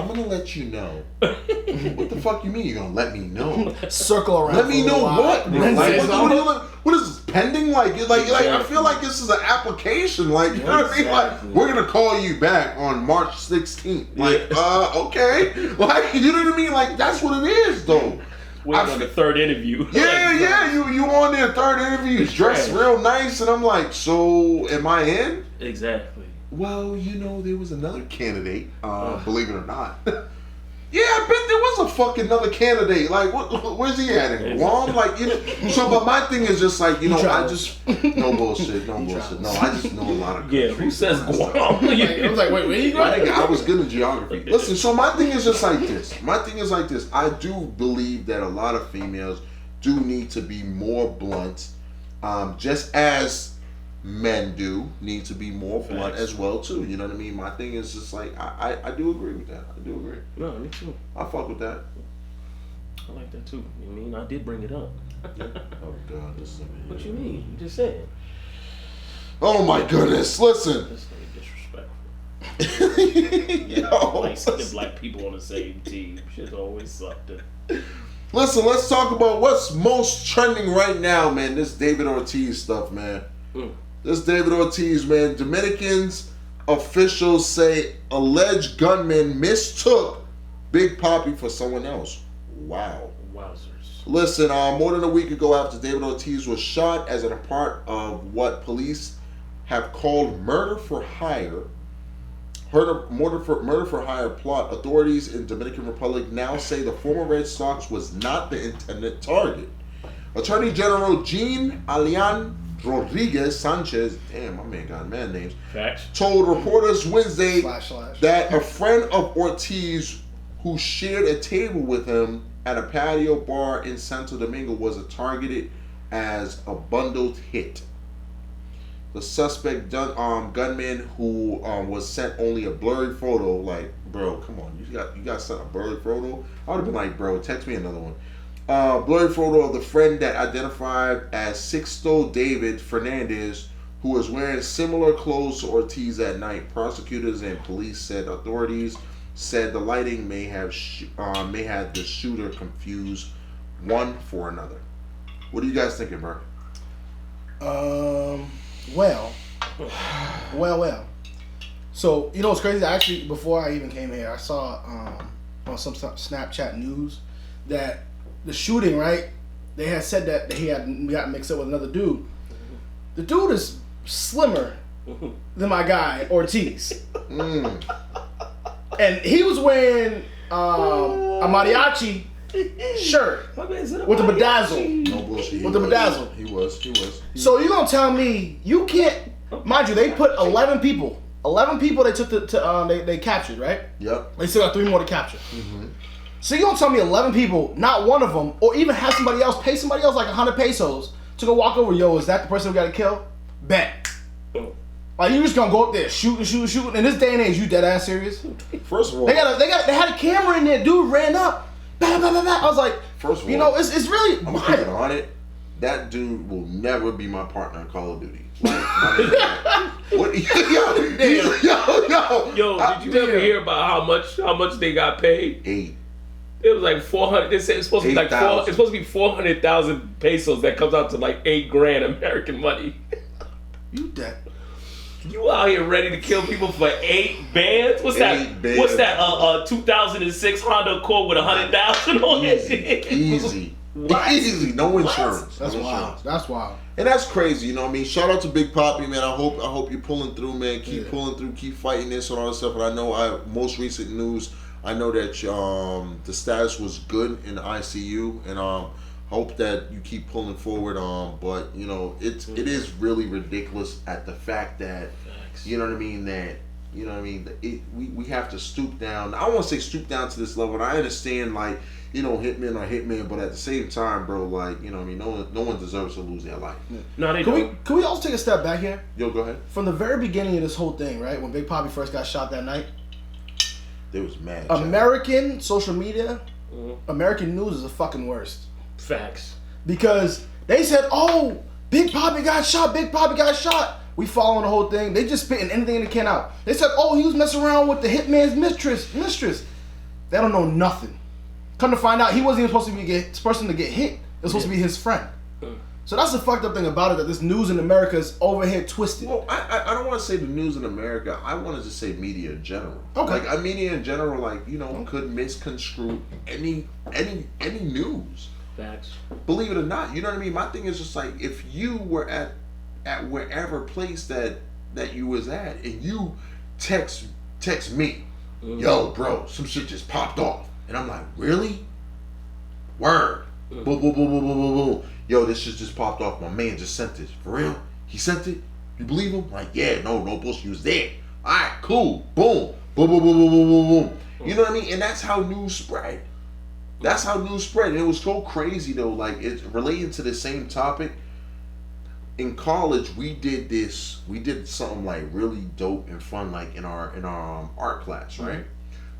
gonna let you know. What the fuck you mean you're gonna let me know? Circle around. Let me know what? Like, what is this pending? Like I feel like this is an application. Like, you know what I mean? Like, we're gonna call you back on March 16th. Like, okay. Like, you know what I mean? Like, that's what it is, though. Waiting on the third interview. Yeah. You on their third interview, dressed real nice, and I'm like, so am I in? Exactly. Well, you know, there was another candidate, believe it or not. Yeah, I bet there was a fucking another candidate. Like, where's he at? In Guam? Like, you know. So, but my thing is just like, you know, I just no bullshit. No, I just know a lot of. Yeah, who says Guam? I was like, wait, where you going? I was good in geography. Listen, so my thing is just like this. I do believe that a lot of females do need to be more blunt, just as men do need to be more blunt as well too. You know what I mean? My thing is just like I do agree with that. I do agree. No, me too. I fuck with that. I like that too. You mean I did bring it up? Oh God, this is amazing. What you mean? You just said. Oh my goodness! Listen. This nigga disrespectful. Yo, like black people on the same team. Shit's always something. Listen, let's talk about what's most trending right now, man. This David Ortiz stuff, man. This David Ortiz, man. Dominicans officials say alleged gunman mistook Big Papi for someone else. Wow. Wowzers. Listen, more than a week ago after David Ortiz was shot as a part of what police have called murder for hire, plot, authorities in Dominican Republic now say the former Red Sox was not the intended target. Attorney General Jean Alian Rodriguez Sanchez, damn, my man got mad names, Facts. told reporters Wednesday / that a friend of Ortiz who shared a table with him at a patio bar in Santo Domingo was targeted as a bundled hit. The suspect gunman who was sent only a blurry photo, like, bro, come on, you got sent a blurry photo? I would have been like, bro, text me another one. Blurry photo of the friend that identified as Sixto David Fernandez, who was wearing similar clothes to Ortiz that night. Prosecutors and police said authorities said the lighting may have the shooter confuse one for another. What are you guys thinking, bro? Well. So, you know what's crazy? Actually, before I even came here, I saw on some Snapchat news that the shooting, right? They had said that he had got mixed up with another dude. The dude is slimmer than my guy Ortiz, and he was wearing a mariachi shirt with the bedazzle. No bullshit. With the bedazzle. He was. So you gonna tell me you can't? Mind you, they put 11 people. 11 people they took they captured, right? Yep. They still got 3 more to capture. So you gonna tell me 11 people, not one of them, or even have somebody else pay somebody else like 100 pesos to go walk over? Yo, is that the person we gotta kill? Bet. Like, you just gonna go up there, shoot. In this day and age, you dead ass serious? First of all, they had a camera in there. Dude ran up. Bah, bah, bah, bah. I was like, first of all, you know, it's really. I'm gonna keep it on it. That dude will never be my partner in Call of Duty. Like, what? Yo, did you ever hear about how much they got paid? 8. It was like 400. They said it's supposed to be like 4. It's supposed to be 400,000 pesos. That comes out to like $8,000 American money. You dead. You out here ready to kill people for 8 bands? What's that? Bands. What's that? 2006 Honda Accord with 100,000 on it? Easy. Easy. No insurance. That's no wild. insurance. That's wild. And that's crazy, you know what I mean? Shout out to Big Papi, man. I hope you're pulling through, man. Keep pulling through, keep fighting this and all that stuff. And I know most recent news, I know that the status was good in the ICU, and hope that you keep pulling forward. But you know, it is really ridiculous at the fact that you know what I mean, that you know what I mean, we have to stoop down. I don't want to say stoop down to this level, and I understand, like, you know, hitmen are hitmen, but at the same time, bro, like, you know what I mean, no one deserves to lose their life. No, they don't. Can we also take a step back here? Yo, go ahead. From the very beginning of this whole thing, right, when Big Papi first got shot that night, there was mad. American social media, American news is the fucking worst. Facts. Because they said, oh, Big Papi got shot, Big Papi got shot. We following the whole thing. They just spitting anything in the can out. They said, oh, he was messing around with the hitman's mistress. They don't know nothing. Come to find out, he wasn't even supposed to be the person to get hit. It was supposed to be his friend. So that's the fucked up thing about it, that this news in America is over here twisted. Well, I don't want to say the news in America. I wanted to say media in general. Okay. Like, media in general, like, you know, could misconstrue any news. Facts. Believe it or not, you know what I mean? My thing is just like, if you were at wherever place that you was at, and you text me, yo, bro, some shit just popped off. And I'm like, really? Word. Boom, boom, boom, boom, boom, boom, boom. Yo, this shit just popped off. My man just sent it. For real? He sent it? You believe him? Like, yeah, no bullshit. He was there. All right, cool. Boom. Boom, boom, boom, boom, boom, boom, boom. You know what I mean? And that's how news spread. That's how news spread. And it was so crazy, though. Like, it's relating to the same topic. In college, we did something, like, really dope and fun, like, in our art class, right?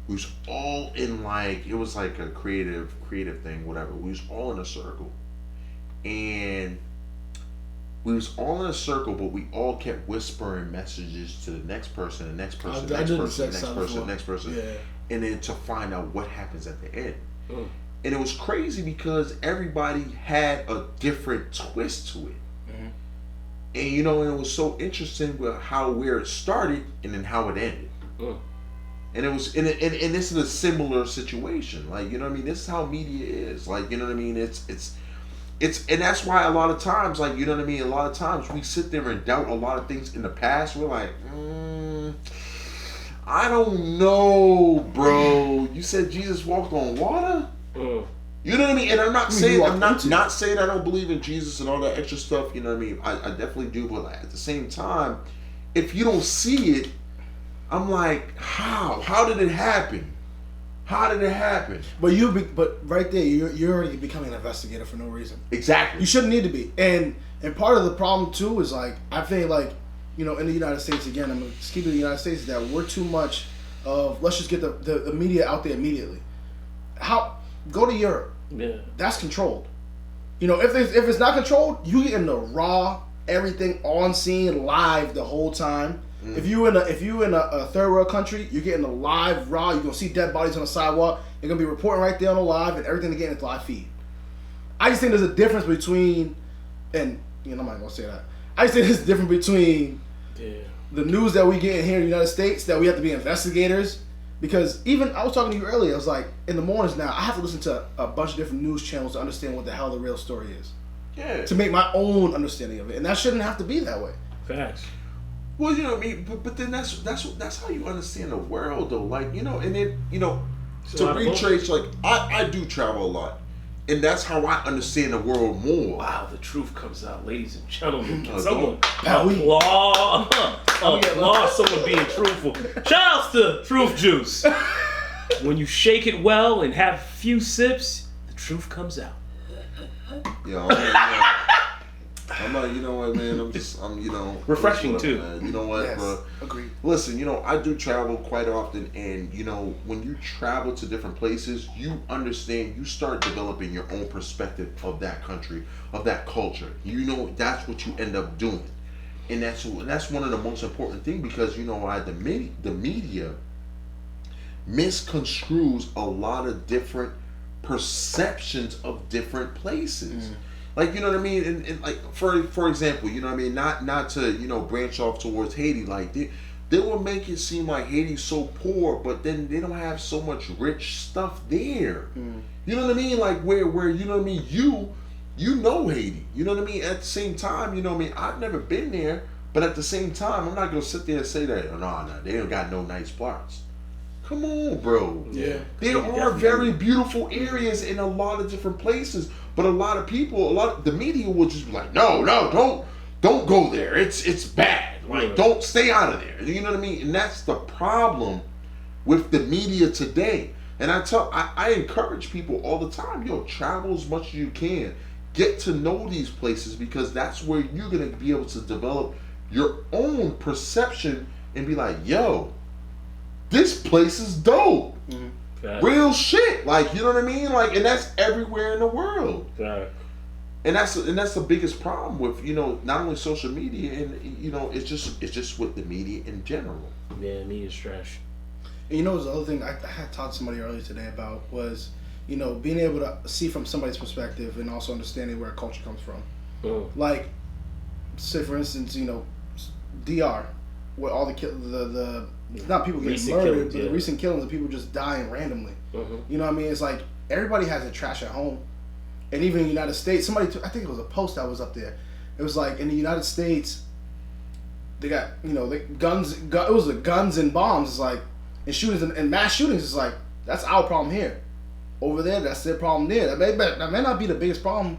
We was all in, like, it was like a creative thing, whatever. We was all in a circle. And we was all in a circle, but we all kept whispering messages to the next person, the next person, the next person, the next person, the next person. Yeah. And then to find out what happens at the end. And it was crazy because everybody had a different twist to it. And, you know, it was so interesting with where it started and then how it ended. And it was, and this is a similar situation. Like, you know what I mean? This is how media is. Like, you know what I mean? It's, and that's why a lot of times, like, you know what I mean? A lot of times we sit there and doubt a lot of things in the past. We're like, I don't know, bro. You said Jesus walked on water? You know what I mean? And I'm not saying I don't believe in Jesus and all that extra stuff. You know what I mean? I definitely do, but like, at the same time, if you don't see it, I'm like, how? How did it happen? How did it happen? But right there, you're already becoming an investigator for no reason. Exactly. You shouldn't need to be. And part of the problem too is, like, I think, like, you know, in the United States, again, I'm gonna just keep it in the United States, is that we're too much of, let's just get the media out there immediately. Go to Europe. Yeah. That's controlled. You know, if it's not controlled, you get in the raw, everything on scene, live the whole time. If you in a third world country, you're getting the live raw. You're gonna see dead bodies on the sidewalk. You're gonna be reporting right there on the live, and everything again is live feed. I just think there's a difference between, and you know, I'm not gonna say that. I just think there's a difference between the news that we get here in the United States, that we have to be investigators. Because even, I was talking to you earlier, I was like, in the mornings now, I have to listen to a bunch of different news channels to understand what the hell the real story is. Yeah. To make my own understanding of it, and that shouldn't have to be that way. Facts. Well, you know what I mean, but then that's how you understand the world, though. Like, you know, and then, you know, to retrace, like, I do travel a lot, and that's how I understand the world more. Wow, the truth comes out, ladies and gentlemen. Someone applaud someone being truthful. Shout outs to Truth Juice. When you shake it well and have a few sips, the truth comes out. Yeah, I'm not, you know what, man, I'm you know. Refreshing, too. Man. You know what, yes, bro? Agreed. Listen, you know, I do travel quite often, and, you know, when you travel to different places, you understand, you start developing your own perspective of that country, of that culture. You know, that's what you end up doing. And that's one of the most important things, because, you know, the media misconstrues a lot of different perceptions of different places. Like, you know what I mean? And like, for example, you know what I mean? Not to, you know, branch off towards Haiti. Like, they will make it seem like Haiti's so poor, but then they don't have so much rich stuff there. You know what I mean? Like, where you know what I mean? You know Haiti. You know what I mean? At the same time, you know what I mean? I've never been there, but at the same time, I'm not going to sit there and say that, oh, no, they don't got no nice parts. Come on, bro. Yeah. There are very beautiful areas in a lot of different places, but a lot of people, the media will just be like, no, don't go there. It's bad. Like, don't stay out of there. You know what I mean? And that's the problem with the media today. And I encourage people all the time, travel as much as you can. Get to know these places, because that's where you're going to be able to develop your own perception and be like, yo, this place is dope. Real shit. Like, you know what I mean? Like, and that's everywhere in the world. And that's the biggest problem with, you know, not only social media, and, you know, it's just with the media in general. Yeah, media's trash. And you know, the other thing I had talked to somebody earlier today about was, you know, being able to see from somebody's perspective and also understanding where a culture comes from. Like, say for instance, you know, DR, where all the not people getting recent murdered, killings, but the recent killings of people just dying randomly. You know what I mean? It's like everybody has their trash at home, and even in the United States, I think it was a post that was up there. It was like in the United States, they got, you know, guns. It was the guns and bombs. It's like, and shootings and mass shootings. It's like, that's our problem here. Over there, that's their problem there. That may not be the biggest problem,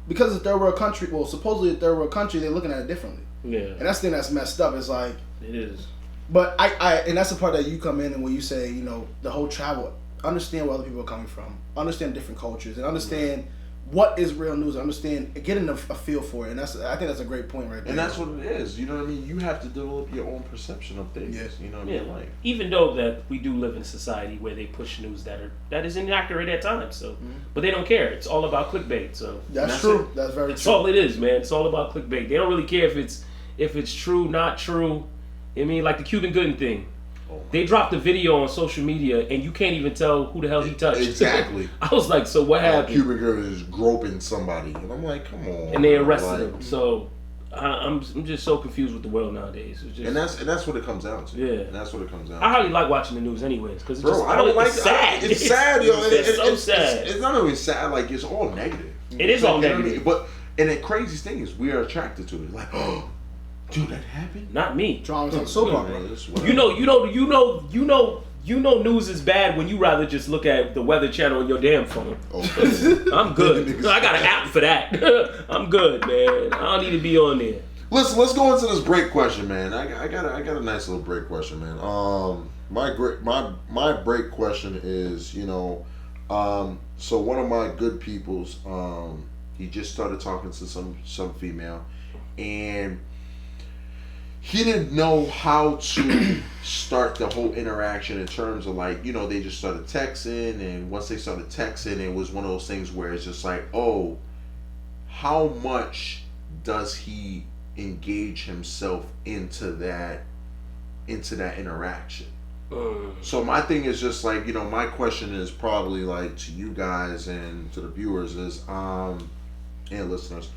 because it's a third world country. Well, supposedly a third world country, they're looking at it differently. Yeah. And that's the thing that's messed up. It's like, it is. But and that's the part that you come in, and when you say, you know, the whole travel, understand where other people are coming from, understand different cultures, and understand what is real news, understand, getting a feel for it. And I think that's a great point right there. And that's what it is. You know what I mean? You have to develop your own perception of things. Yes. You know what I mean? Like, even though that we do live in a society where they push news that is inaccurate at times, so but they don't care. It's all about clickbait. So that's true. That's very true. That's all it is, man. It's all about clickbait. They don't really care if it's true, not true. I mean, like the Cuban Gooding thing. They dropped a video on social media, and you can't even tell who the hell he touched. Exactly. I was like, so what happened? Cuban Gooding is groping somebody, and I'm like, come on. And they arrested him. So I'm just so confused with the world nowadays. It's just, and that's what it comes down to. Yeah, and that's what it comes down. I hardly like watching the news, anyways, because I don't like. It's sad. It's sad, yo. It's so sad. It's not only sad. Like, it's all negative. It is all negative. And the craziest thing is, we are attracted to it. Like, oh, dude, that happened. Not me. Dramas on soap opera. You know news is bad when you rather just look at the Weather Channel on your damn phone. Okay. I'm good. I got an app for that. I'm good, man. I don't need to be on there. Listen, let's go into this break question, man. I got a nice little break question, man. My break question is, you know, so one of my good peoples, he just started talking to some female, and he didn't know how to start the whole interaction in terms of, like, you know, they just started texting, and once they started texting, it was one of those things where it's just like, oh, how much does he engage himself into that interaction? So my thing is just like, you know, my question is probably like to you guys and to the viewers is and listeners,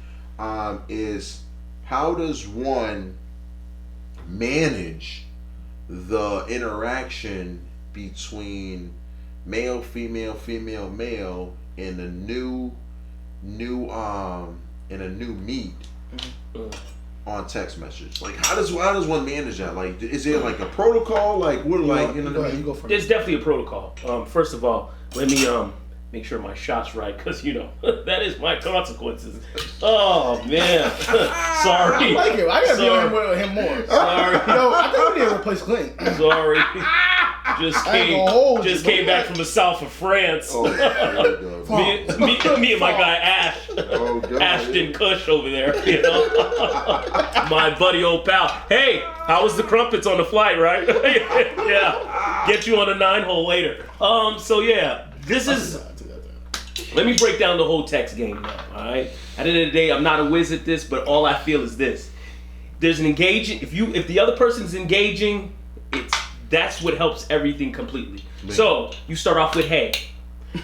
is how does one manage the interaction between male, female, female, male in a new meet on text message? Like, how does one manage that? Like, is there like a protocol? Like, what, like, you know what I mean? There's definitely a protocol. First of all, let me make sure my shot's right, because, you know, that is my consequences. Oh, man. Sorry. I like him. I gotta be on him more. Sorry. Yo, I think we need to replace Clinton. Sorry. Just came back from the south of France. Oh, me and my guy Ash. Ashton Kush over there, you know. My buddy old pal. Hey, how was the crumpets on the flight, right? Yeah. Get you on a 9-hole later. So yeah, this is. Let me break down the whole text game now, alright? At the end of the day, I'm not a whiz at this, but all I feel is this. There's an engaging, if the other person's engaging, that's what helps everything completely. Man. So, you start off with hey.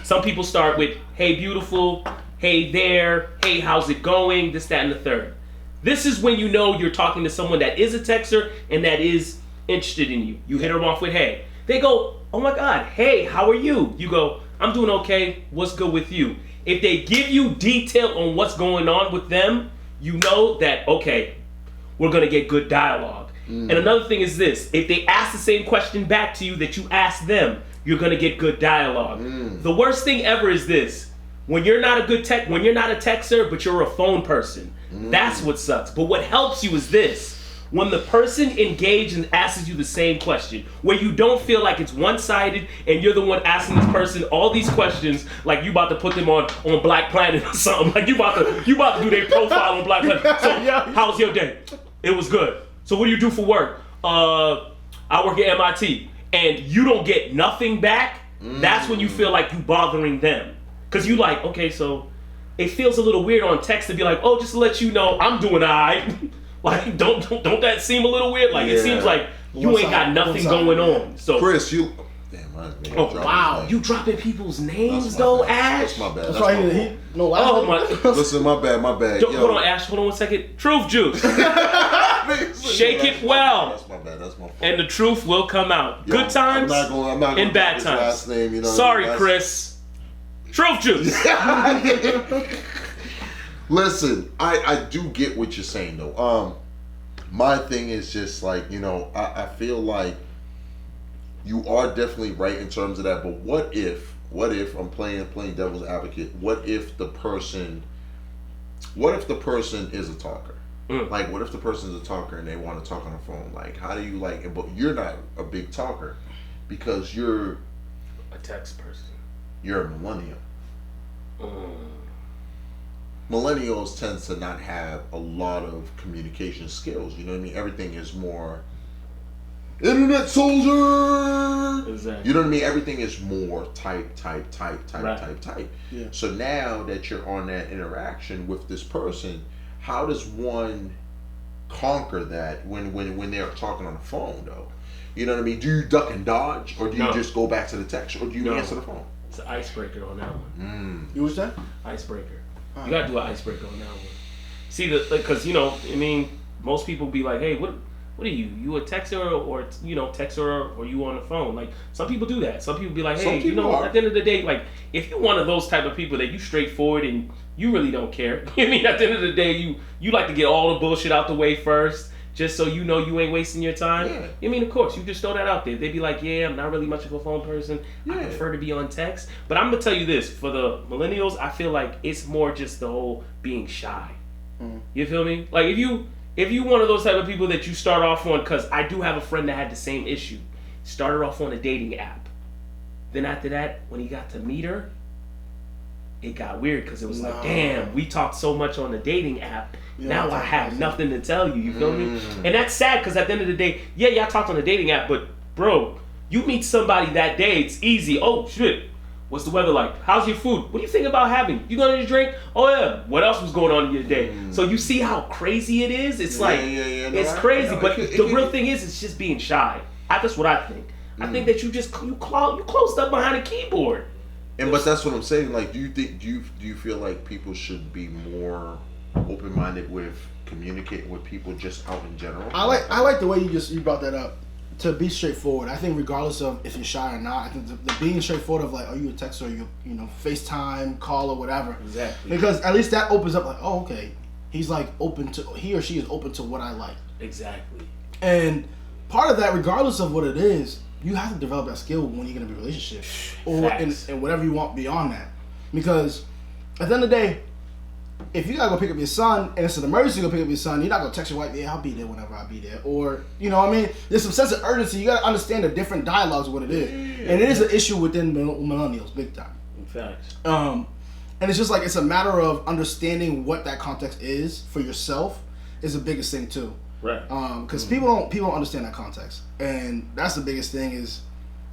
Some people start with, hey beautiful, hey there, hey, how's it going, this, that, and the third. This is when you know you're talking to someone that is a texter and that is interested in you. You hit them off with hey. They go, oh my God, hey, how are you? You go, I'm doing okay, what's good with you? If they give you detail on what's going on with them, you know that, okay, we're gonna get good dialogue. And another thing is this, if they ask the same question back to you that you asked them, you're gonna get good dialogue. The worst thing ever is this, when you're not a texter, but you're a phone person, that's what sucks. But what helps you is this, when the person engages and asks you the same question, where you don't feel like it's one-sided and you're the one asking this person all these questions like you about to put them on Black Planet or something. Like you about to do their profile on Black Planet. So how's your day? It was good. So what do you do for work? I work at MIT. And you don't get nothing back, that's when you feel like you bothering them. Because you like, okay, so it feels a little weird on text to be like, oh, just to let you know, I'm doing all right. Like, don't that seem a little weird? Like, it seems like you ain't got nothing going on. So, Chris, you... Damn, wow, you dropping people's names though, Ash? That's my bad. That's right. Oh my... Listen, my bad. Hold on, Ash. Hold on 1 second. Truth juice. Shake it well. That's my bad. That's my fault. And the truth will come out. Good times I'm not and bad times. Last name, you know, sorry, Chris. Truth juice. Listen, I do get what you're saying though. My thing is just like, you know, I feel like you are definitely right in terms of that. But what if I'm playing devil's advocate? What if the person is a talker? Like, what if the person is a talker and they want to talk on the phone? Like, how do you like? But you're not a big talker because you're a text person. You're a millennial. Millennials tend to not have a lot of communication skills. You know what I mean? Everything is more internet soldier. Exactly. You know what I mean? Everything is more type. Yeah. So now that you're on that interaction with this person, how does one conquer that when they're talking on the phone though? You know what I mean? Do you duck and dodge, or do you just go back to the text, or do you answer the phone? It's an icebreaker on that one. You was that? Icebreaker. You gotta do an icebreaker on that one. See, because you know, I mean, most people be like, hey, what are you? You a texter or you know, texter or you on the phone? Like, some people do that. Some people be like, hey, you know, at the end of the day, like, if you're one of those type of people that you straightforward and you really don't care. I mean, at the end of the day, you like to get all the bullshit out the way first, just so you know you ain't wasting your time. Yeah. I mean, of course, you just throw that out there. They be like, yeah, I'm not really much of a phone person. I prefer to be on text. But I'm gonna tell you this, for the millennials, I feel like it's more just the whole being shy. You feel me? Like, if you one of those type of people that you start off on, because I do have a friend that had the same issue. Started off on a dating app. Then after that, when he got to meet her, it got weird because it was like, damn, we talked so much on the dating app. Now I have nothing to tell you. You feel me? And that's sad because at the end of the day, y'all talked on the dating app, but bro, you meet somebody that day, it's easy. Oh shit, what's the weather like? How's your food? What do you think about having? You gonna drink? Oh yeah. What else was going on in your day? So you see how crazy it is? It's like, it's crazy. But the real thing is, it's just being shy. That's what I think. I think that you closed up behind a keyboard. But that's what I'm saying. Like, do you feel like people should be more open-minded with communicating with people just out in general? I like the way you brought that up. To be straightforward, I think regardless of if you're shy or not, I think the being straightforward of like, are you a texter, or you know, FaceTime, call, or whatever. Exactly. Because at least that opens up like, oh okay, he or she is open to what I like. Exactly. And part of that, regardless of what it is, you have to develop that skill when you're gonna be in a relationship or in whatever you want beyond that. Because at the end of the day, if you gotta go pick up your son and it's an emergency to go pick up your son, you're not gonna text your wife, yeah, I'll be there whenever I be there. Or, you know what I mean? There's some sense of urgency. You gotta understand the different dialogues of what it is. And it is an issue within millennials, big time. In fact. And it's just like, it's a matter of understanding what that context is for yourself is the biggest thing too. Right. Because people don't understand that context. And that's the biggest thing is,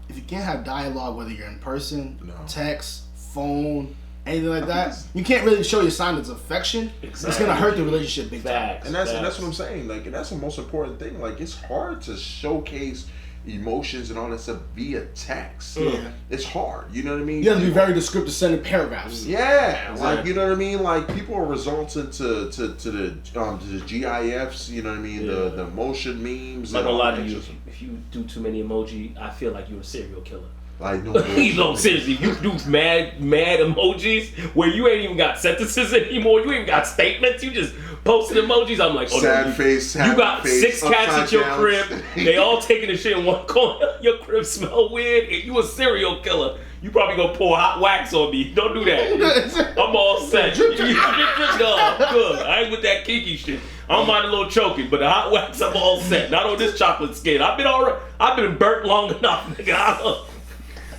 if you can't have dialogue, whether you're in person, text, phone, anything like that, you can't really show your signs of affection. Exactly. It's gonna hurt the relationship big time. And that's what I'm saying. Like, and that's the most important thing. Like, it's hard to showcase emotions and all that stuff via text. Yeah. It's hard. You know what I mean? You have to be very descriptive, sending paragraphs. Yeah, Exactly. like you know what I mean. Like people are resulting to the GIFs. You know what I mean? Yeah. The motion memes. I'm not and gonna all lie that to you. shit. If you do too many emoji, I feel like you're a serial killer. Like no, No, seriously, you do mad emojis where you ain't even got sentences anymore. You ain't got statements. You just posted emojis. I'm like, oh, sad no, face. you got face, 6 cats at your upside crib. down. They all taking a shit in one corner. Your crib smell weird. And you a serial killer. You probably gonna pour hot wax on me. Don't do that. I'm all set. No, good. I ain't with that kinky shit. I don't mind a little choking, but the hot wax, I'm all set. Not on this chocolate skin. I've been burnt long enough, nigga.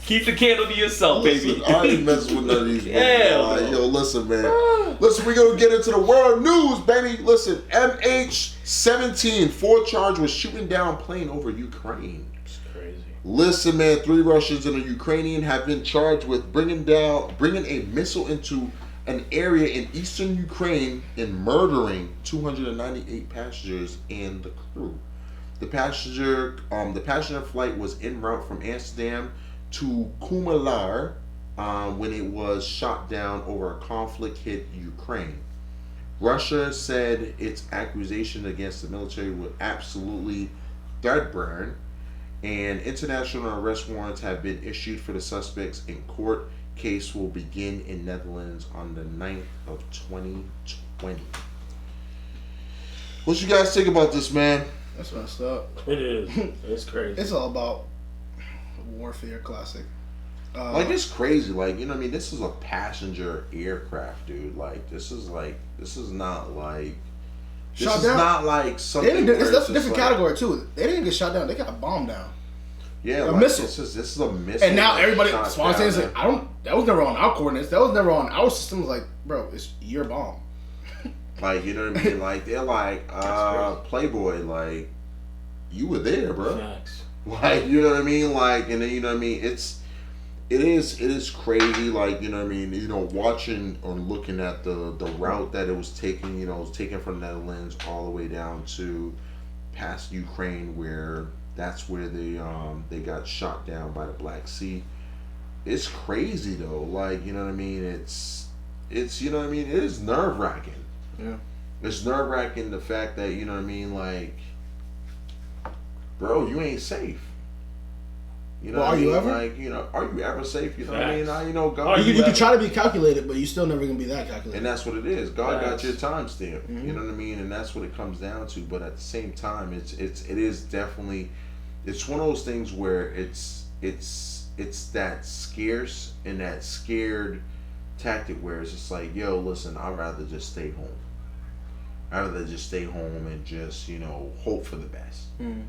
Keep the candle to yourself, baby. I ain't messing with none of these. Yeah, man. Yo, listen, man. Listen, we're gonna get into the world news, baby. Listen, MH17, 4 charged with shooting down plane over Ukraine. It's crazy. Listen, man, 3 Russians and a Ukrainian have been charged with bringing a missile into an area in eastern Ukraine and murdering 298 passengers and the crew. The passenger flight was en route from Amsterdam to Kumalar when it was shot down over a conflict-hit Ukraine. Russia said its accusation against the military was absolutely thread-burn, and international arrest warrants have been issued for the suspects in court. Case will begin in Netherlands on the 9th of 2020. What you guys think about this, man? That's messed up. It is. It's crazy. It's all about warfare, classic. Like it's crazy. Like, you know what I mean? This is a passenger aircraft, dude. Like this is not like Shot down. not like something. That's a different category too. They didn't get shot down. They got a bomb down. Yeah, a like, missile. This is a missile. And now everybody, shot spontaneously, down, that was never on our coordinates. That was never on our system. Like, bro, it's your bomb. Like, you know what I mean? Like they're like, Playboy, like you were there, bro. Facts. Like, you know what I mean? Like, and then you know what I mean? It is crazy. Like, you know what I mean? You know, watching or looking at the route that it was taking. You know, it was taken from the Netherlands all the way down to past Ukraine, where that's where they got shot down by the Black Sea. It's crazy though. Like, you know what I mean? It's you know what I mean? It is nerve-wracking. Yeah. It's nerve-wracking the fact that, you know what I mean, like, bro, you ain't safe. You know, well, what are I mean? you ever? Like, you know, are you ever safe? You know what I mean? Facts. You know, God. You can try to be calculated, but you're still never gonna be that calculated. And that's what it is. God got Facts. your timestamp. Mm-hmm. You know what I mean? And that's what it comes down to. But at the same time, it is definitely, it's one of those things where it's that scarce and that scared tactic where it's just like, yo, listen, I'd rather just stay home. I'd rather just stay home and just, you know, hope for the best. Mm.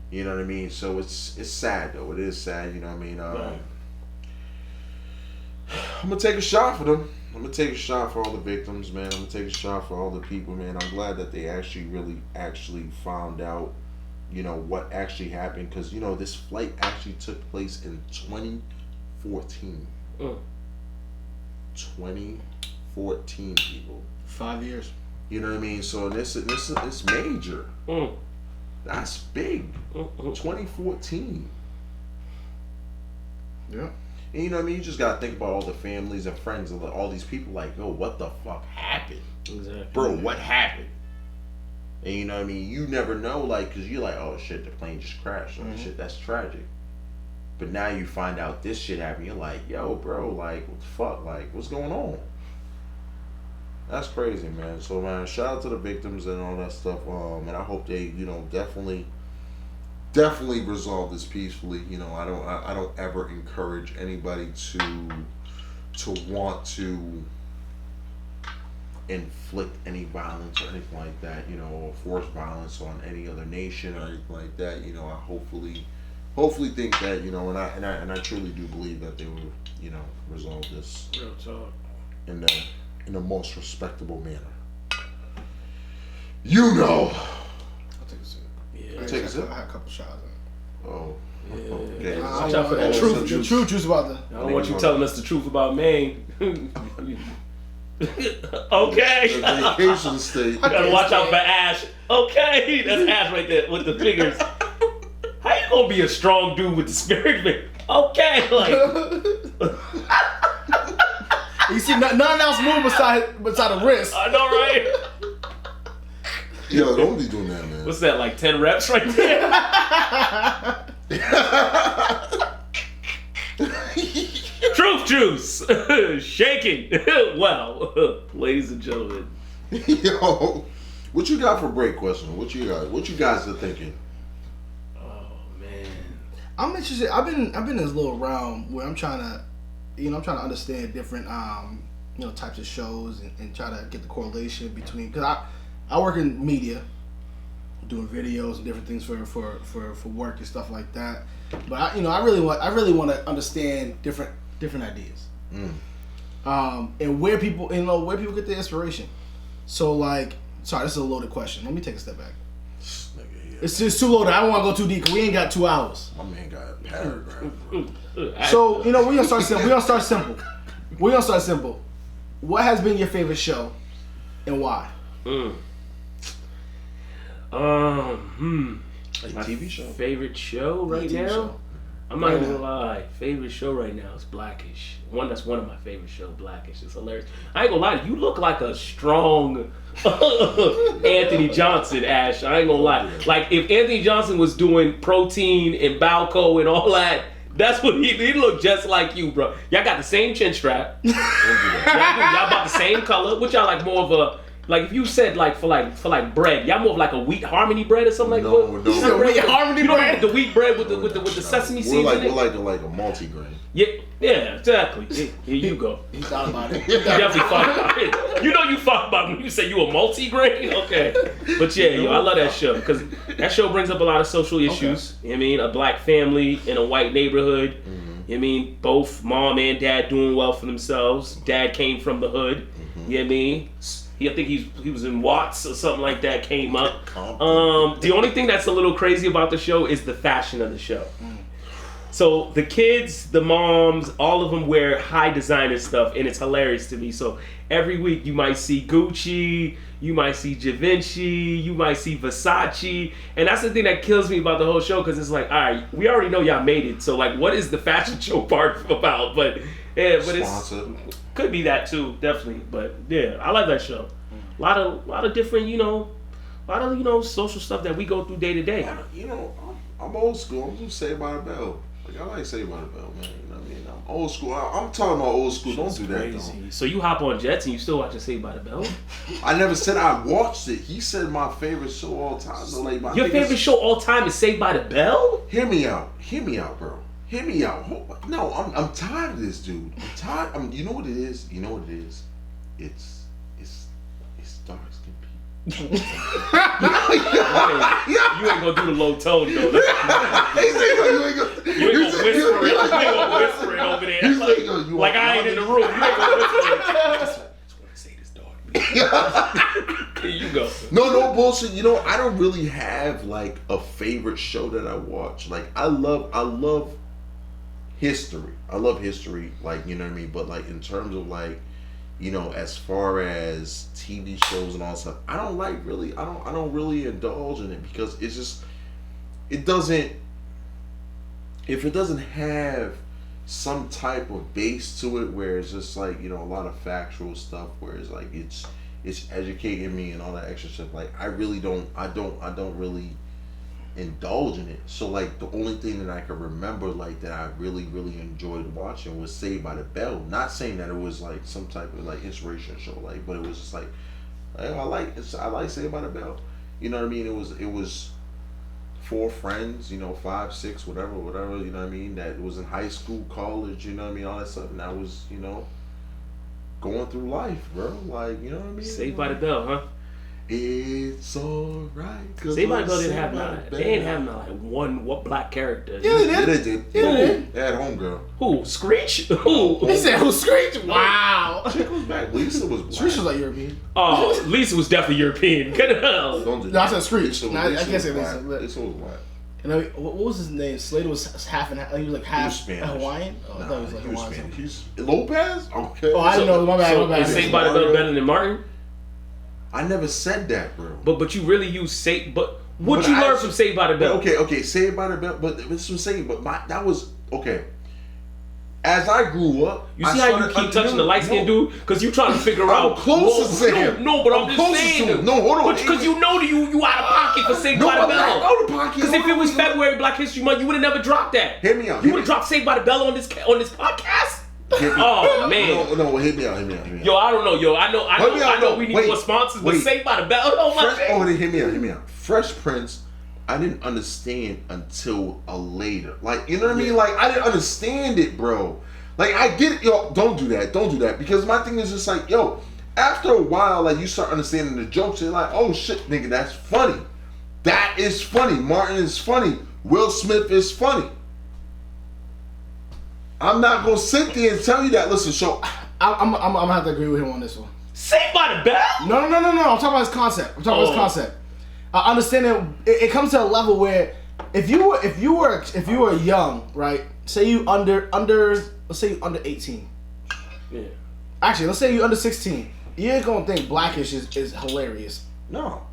You know what I mean? So it's sad though. It is sad. You know what I mean? Right. I'm gonna take a shot for them. I'm gonna take a shot for all the victims, man. I'm gonna take a shot for all the people, man. I'm glad that they actually found out, you know, what actually happened, because you know this flight actually took place in 2014. 2014, people. 5 years. You know what I mean? So this is major. That's big. 2014. Yeah. And you know what I mean? You just gotta think about all the families and friends of all these people. Like, yo, what the fuck happened, Exactly. bro? What happened? And you know what I mean? You never know, like, cause you're like, oh shit, the plane just crashed. Oh shit, that's tragic. But now you find out this shit happened. You're like, yo, bro, like, what the fuck? Like, what's going on? That's crazy, man. So, man, shout out to the victims and all that stuff. And I hope they, you know, definitely resolve this peacefully. You know, I don't ever encourage anybody to want to inflict any violence or anything like that. You know, or force violence on any other nation or anything like that. You know, I hopefully think that, you know, and I truly do believe that they will, you know, resolve this Real talk. in the most respectable manner. You know. I'll take a sip. Yeah. Take a sip? I had a couple shots. Oh. Yeah. Okay. Watch out for that The truth. truth juice about the. I don't want you telling us the truth about Maine. Okay. The vacation state. You gotta watch out for Ash. Okay, that's Ash right there with the fingers. How you ain't gonna be a strong dude with the spirit, man. Okay, like. You see, nothing else move beside the wrist. I know, right? Yo, don't be doing that, man. What's that, like 10 reps right there? Truth juice. Shaking. Well, ladies and gentlemen. Yo, what you got for break question? What you got? What you guys are thinking? Oh, man. I'm interested. I've been in this little realm where I'm trying to understand different, types of shows and try to get the correlation between, because I work in media, doing videos and different things for work and stuff like that. But I really want to understand different ideas, and where people get their inspiration. So like, sorry, this is a loaded question. Let me take a step back. It's just too loaded. I don't want to go too deep. We ain't got 2 hours. My man got a paragraph. So we're gonna start simple. We're gonna start simple. What has been your favorite show, and why? Like TV show? Favorite show right now? Show. I'm not even gonna lie. Favorite show right now is Blackish. That's one of my favorite shows. Blackish. It's hilarious. I ain't gonna lie. You look like a strong Anthony Johnson, Ash. I ain't gonna lie. Like if Anthony Johnson was doing protein and Balco and all that, that's what he looked just like you, bro. Y'all got the same chin strap. y'all about the same color. Which y'all like more of a. Like if you said like for bread, y'all more of like a wheat harmony bread or something like that. No. Wheat harmony bread. The wheat bread with the sesame seeds in it. We're like a multigrain. Yeah, exactly. Here you go. He thought about it. You definitely thought about it. You know you thought about it when you say you a multi-grain? Okay. But yeah, I love that show because that show brings up a lot of social issues. Okay. You know what I mean? A black family in a white neighborhood. Mm-hmm. You know what I mean? Both mom and dad doing well for themselves. Dad came from the hood. Mm-hmm. You know what I mean? I think he was in Watts or something like that, came up. The only thing that's a little crazy about the show is the fashion of the show. So the kids, the moms, all of them wear high designer stuff, and it's hilarious to me. So every week you might see Gucci, you might see Givenchy, you might see Versace, and that's the thing that kills me about the whole show because it's like, all right, we already know y'all made it, so like, what is the fashion show part about? But yeah, but Sponsor. It's could be that too, definitely. But yeah, I like that show. A lot of different, social stuff that we go through day to day. I'm old school. I'm just Saved by the Bell. Like I like Saved by the Bell, man. You know what I mean? I'm old school. I'm talking about old school. Don't do that, though. So you hop on jets and you still watching Saved by the Bell? I never said I watched it. He said my favorite show all time. So like your favorite show all time is Saved by the Bell? Hear me out, bro. Hear me out. No, I'm tired of this, dude. I'm tired. You know what it is? It's dark skin people. You ain't gonna do the low tone though. You ain't gonna whisper it over there. Like I ain't in the room. You ain't gonna whisper it. I just want to say this, dog. Here you go. No bullshit. I don't really have like a favorite show that I watch. Like I love history. I love history, like, you know what I mean? But like in terms of like, as far as TV shows and all that stuff, I don't really indulge in it because it's just, if it doesn't have some type of base to it where it's just like, a lot of factual stuff where it's like it's educating me and all that extra stuff, like I don't really indulge in it. So like the only thing that I can remember like that I really enjoyed watching was Saved by the Bell. Not saying that it was like some type of like inspiration show, like, but it was just like I like Saved by the Bell. You know what I mean? It was 4 friends, 5, 6, whatever, you know what I mean, that was in high school, college, you know what I mean, all that stuff, and I was, going through life, bro, like, you know what I mean? Saved by the Bell, huh? It's alright. Saved by the Bell didn't have they didn't have like one black character. Yeah, they did. They had homegirl. Who? Screech? Who? He said who? Screech? Wow. Chick was back. Lisa was black. Screech was like European. Oh, Lisa was definitely European. Good hell. Don't do that. No, I said Screech. I can't say Lisa. Lisa. Lisa was black. And what was his name? Slater was half and half. He was like half Hawaiian. Oh, I thought he was like Hawaiian. He's Lopez. Okay. Oh, I didn't know. My bad. Is Saved by the Bell better than Martin? I never said that, bro. But you really use Saved. But What you learn from Saved by the Bell? Okay, Saved by the Bell. But this is what I'm saying. But that was okay. As I grew up, you see how you keep touching the light skinned dude? Because you trying to figure out. I'm closer to him. No, but I'm just saying. No, hold on. Because you know you out of pocket for Saved by the Bell. I'm out of pocket. Because if it was February Black History Month, you would have never dropped that. Hear me out. You would have dropped Saved by the Bell on this podcast. Oh man. No, hit me out. Yo, I don't know. Yo, I know. We need more sponsors, but Saved by the Bell. Hear me out. Fresh Prince. I didn't understand until later. Like, you know what I mean? Like, I didn't understand it, bro. Like, I get it. Yo, don't do that. Because my thing is just like, yo, after a while, like, you start understanding the jokes, and you're like, oh, shit, nigga, that's funny. That is funny. Martin is funny. Will Smith is funny. I'm not going to sit there and tell you that. Listen, so... I'm going to have to agree with him on this one. Saved by the Bell? No. I'm talking about his concept. I understand that it comes to a level where if you were young, right? Say you let's say you under 18. Yeah. Actually, let's say you under 16. You're gonna think Blackish is hilarious. No.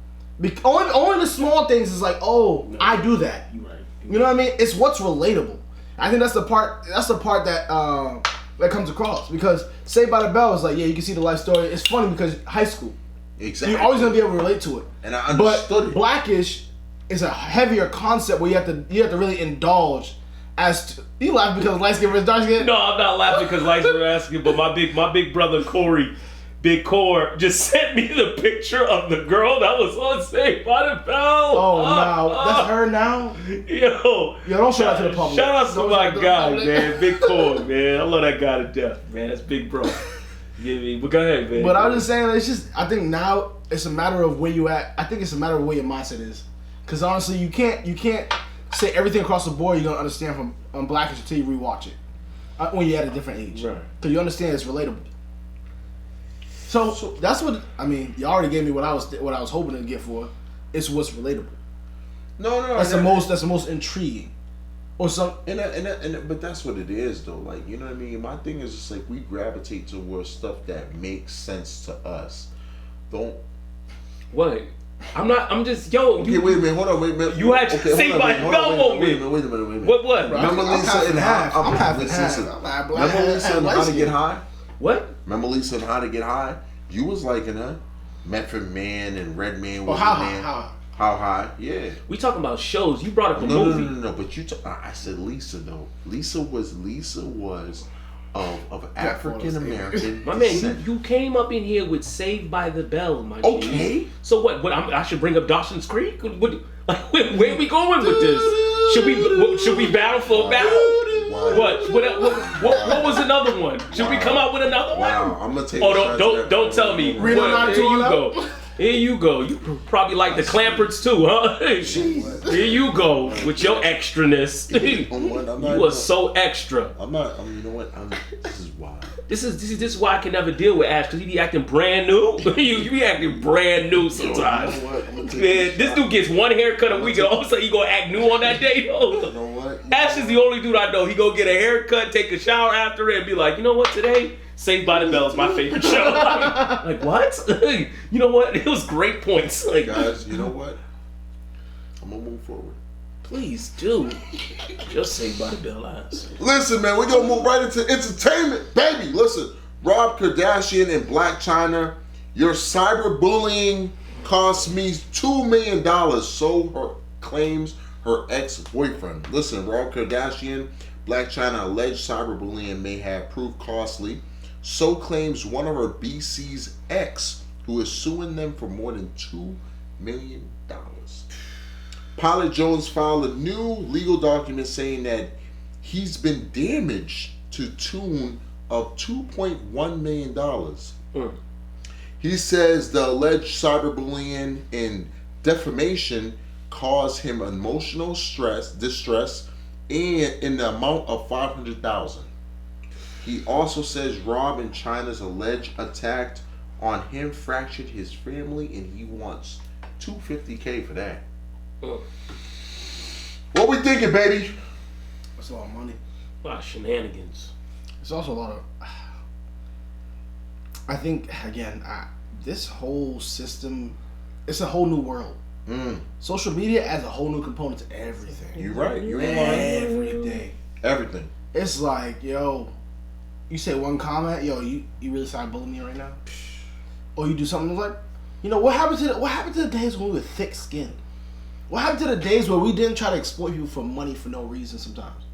Only the small things is like, oh, no. I do that. You're right. You know what I mean? It's what's relatable. I think that's the part that comes across, because Saved by the Bell is like, yeah, you can see the life story. It's funny because high school. Exactly. You're always gonna be able to relate to it. And I understood it. Blackish is a heavier concept where you have to really indulge. You laugh because light skin versus dark skin? No, I'm not laughing because light skin versus dark skin, but my big brother Corey, Big Core, just sent me the picture of the girl that was on Saved by the Bell. Oh, no. That's her now? Yo, don't show that to the public. Shout out to my guy, man. Big Core, man. I love that guy to death, man. That's Big Bro. But go ahead, man. But I'm just saying, I think now it's a matter of where you at. I think it's a matter of where your mindset is. Because honestly, you can't say everything across the board you're gonna understand from Blackish until you rewatch it when you're at a different age. Right. Because you understand it's relatable. So that's what I mean. You already gave me what I was hoping to get for. It's what's relatable. No. That's the most intriguing. Or some, but that's what it is, though. Like, you know what I mean? My thing is just like we gravitate towards stuff that makes sense to us. Don't. What? I'm just yo. Okay, wait a minute. Hold on. Wait a minute. You had to Saved by the Bell moment. Wait a minute. What? Remember Lisa and how? I'm half and half. Remember Lisa and How to Get High? What? Remember Lisa and How to Get High? You was liking her. Method Man and Redman was How High? Yeah. We talking about shows. You brought up a movie. No. But I said Lisa though. Lisa was of African American. My man, you came up in here with Saved by the Bell, my okay. G. So what? I should bring up Dawson's Creek? Where are we going with this? Should we battle for a battle? Wow. What was another one? Should we come out with another one? I'm gonna take. Oh, don't tell me. Here you go. Here you go. You probably like the Clamperts too, huh? Jeez. Here you go with your extraness. You are so extra. I'm not. You know what? This is why. This is why I can never deal with Ash, because he be acting brand new. you be acting brand new sometimes. You know what? Man, this dude gets one haircut a week, and all of a sudden he gonna act new on that day. You know what? Ash is the only dude I know. He go get a haircut, take a shower after it, and be like, you know what, today? Saved by the Bell is my favorite show. Like what? You know what? It was great points. Like, guys, you know what? I'm gonna move forward. Please do. Just Saved by the Bell ass. Listen, man, we're gonna move right into entertainment, baby. Listen, Rob Kardashian and BLAC CHYNA, your cyberbullying cost me $2 million. So her claims her ex-boyfriend. Listen, Rob Kardashian, BLAC CHYNA alleged cyberbullying may have proved costly. So claims one of her BC's ex, who is suing them for more than $2 million. Pilot Jones filed a new legal document saying that he's been damaged to tune of $2.1 million. He says the alleged cyberbullying and defamation caused him emotional distress, and in the amount of $500,000. He also says Rob and CHYNA's alleged attack on him fractured his family, and he wants $250K for that. What we thinking, baby? That's a lot of money. A lot of shenanigans. It's also a lot of. I think again, this whole system, it's a whole new world. Social media adds a whole new component to everything. You're right. You ain't lying. Everything. Everything. It's like, yo, you say one comment, yo, you really cyberbullying me right now? Or you do something like, you know, what happened to the days when we were thick skinned? What happened to the days where we didn't try to exploit people for money for no reason sometimes?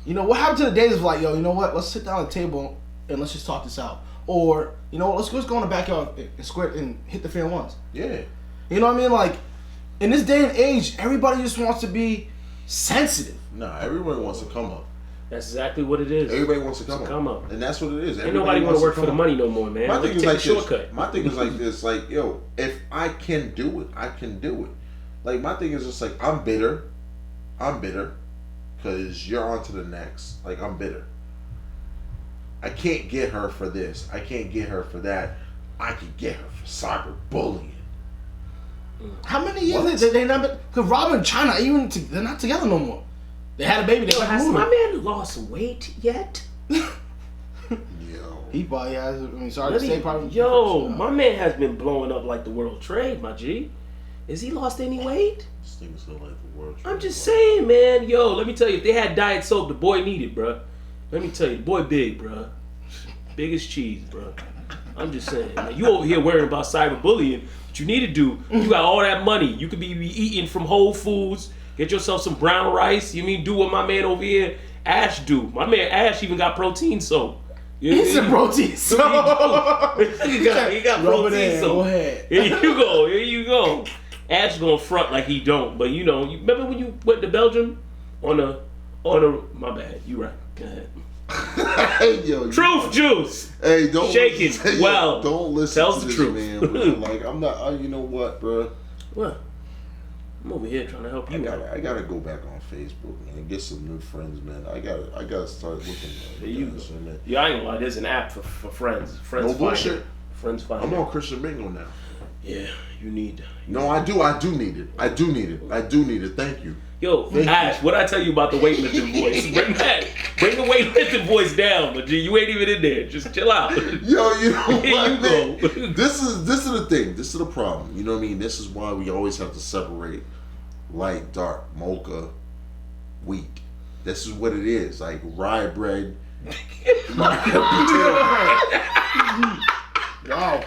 You know, what happened to the days of like, yo, you know what, let's sit down at the table and let's just talk this out. Or, you know, let's go in the backyard and squirt and hit the fan once. Yeah. You know what I mean? Like, in this day and age, everybody just wants to be sensitive. Nah, everybody wants to come up. That's exactly what it is. Everybody wants to come up. And that's what it is. Ain't nobody want to work for the money no more, man. My thing is like shortcut. this. My thing is like this. Like, yo, if I can do it, I can do it. Like, my thing is just like, I'm bitter. Because you're on to the next. Like, I'm bitter. I can't get her for this. I can't get her for that. I can get her for cyberbullying. How many years they not been? Because Robin and CHYNA, they're not together no more. They had a baby. They has my man lost weight yet? Yo. He probably has. I mean, sorry to say, probably. Yo, my man has been blowing up like the World Trade, my G. Is he lost any weight? This thing is still like the World Trade. I'm just saying, man. Yo, let me tell you, if they had diet soap, the boy needed, bruh. Let me tell you, the boy big, bruh. Big as cheese, bruh. I'm just saying. Man, you over here worrying about cyberbullying. What you need to do, you got all that money. You could be eating from Whole Foods. Get yourself some brown rice. You mean do what my man over here, Ash, do. My man Ash even got protein soap. It's a protein soap. he got protein soap. Go ahead. Here you go. Ash gonna front like he don't. But you know, you remember when you went to Belgium on a my bad. You right. Go ahead. Hey, yo, Truth juice. Hey, don't shaking. Listen, well, don't listen tells to the this truth, man. Bro. Like, I'm not. You know what, bro? What? I'm over here trying to help you. I gotta go back on Facebook, man. Get some new friends, man. I gotta start looking. There you go. Man. Yeah, I ain't gonna lie. There's an app for friends. Friends. No bullshit. Friends find. I'm on Christian Mingle now. Yeah, you need. No, I do. I do need it. I do need it. Thank you. Yo, Ash, what I tell you about the weightlifting voice? Bring the weightlifting voice down, but G, you ain't even in there. Just chill out. Yo, you know what, man? Go. This is the thing. This is the problem. You know what I mean? This is why we always have to separate light, dark, mocha, wheat. This is what it is. Like rye bread. Wow.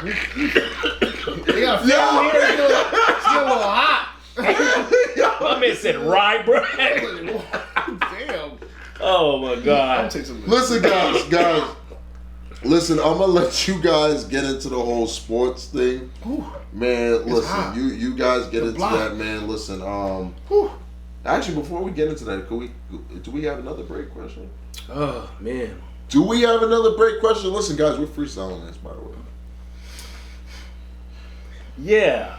They got a film here. It's still a little hot. My man said rye bread. Damn. Oh my God. Listen, guys. Listen, I'm gonna let you guys get into the whole sports thing. Ooh, man, listen, hot. you guys get into that, man. Listen, actually, before we get into that, do we have another break question? Oh man. Do we have another break question? Listen, guys, we're freestyling this, by the way. Yeah.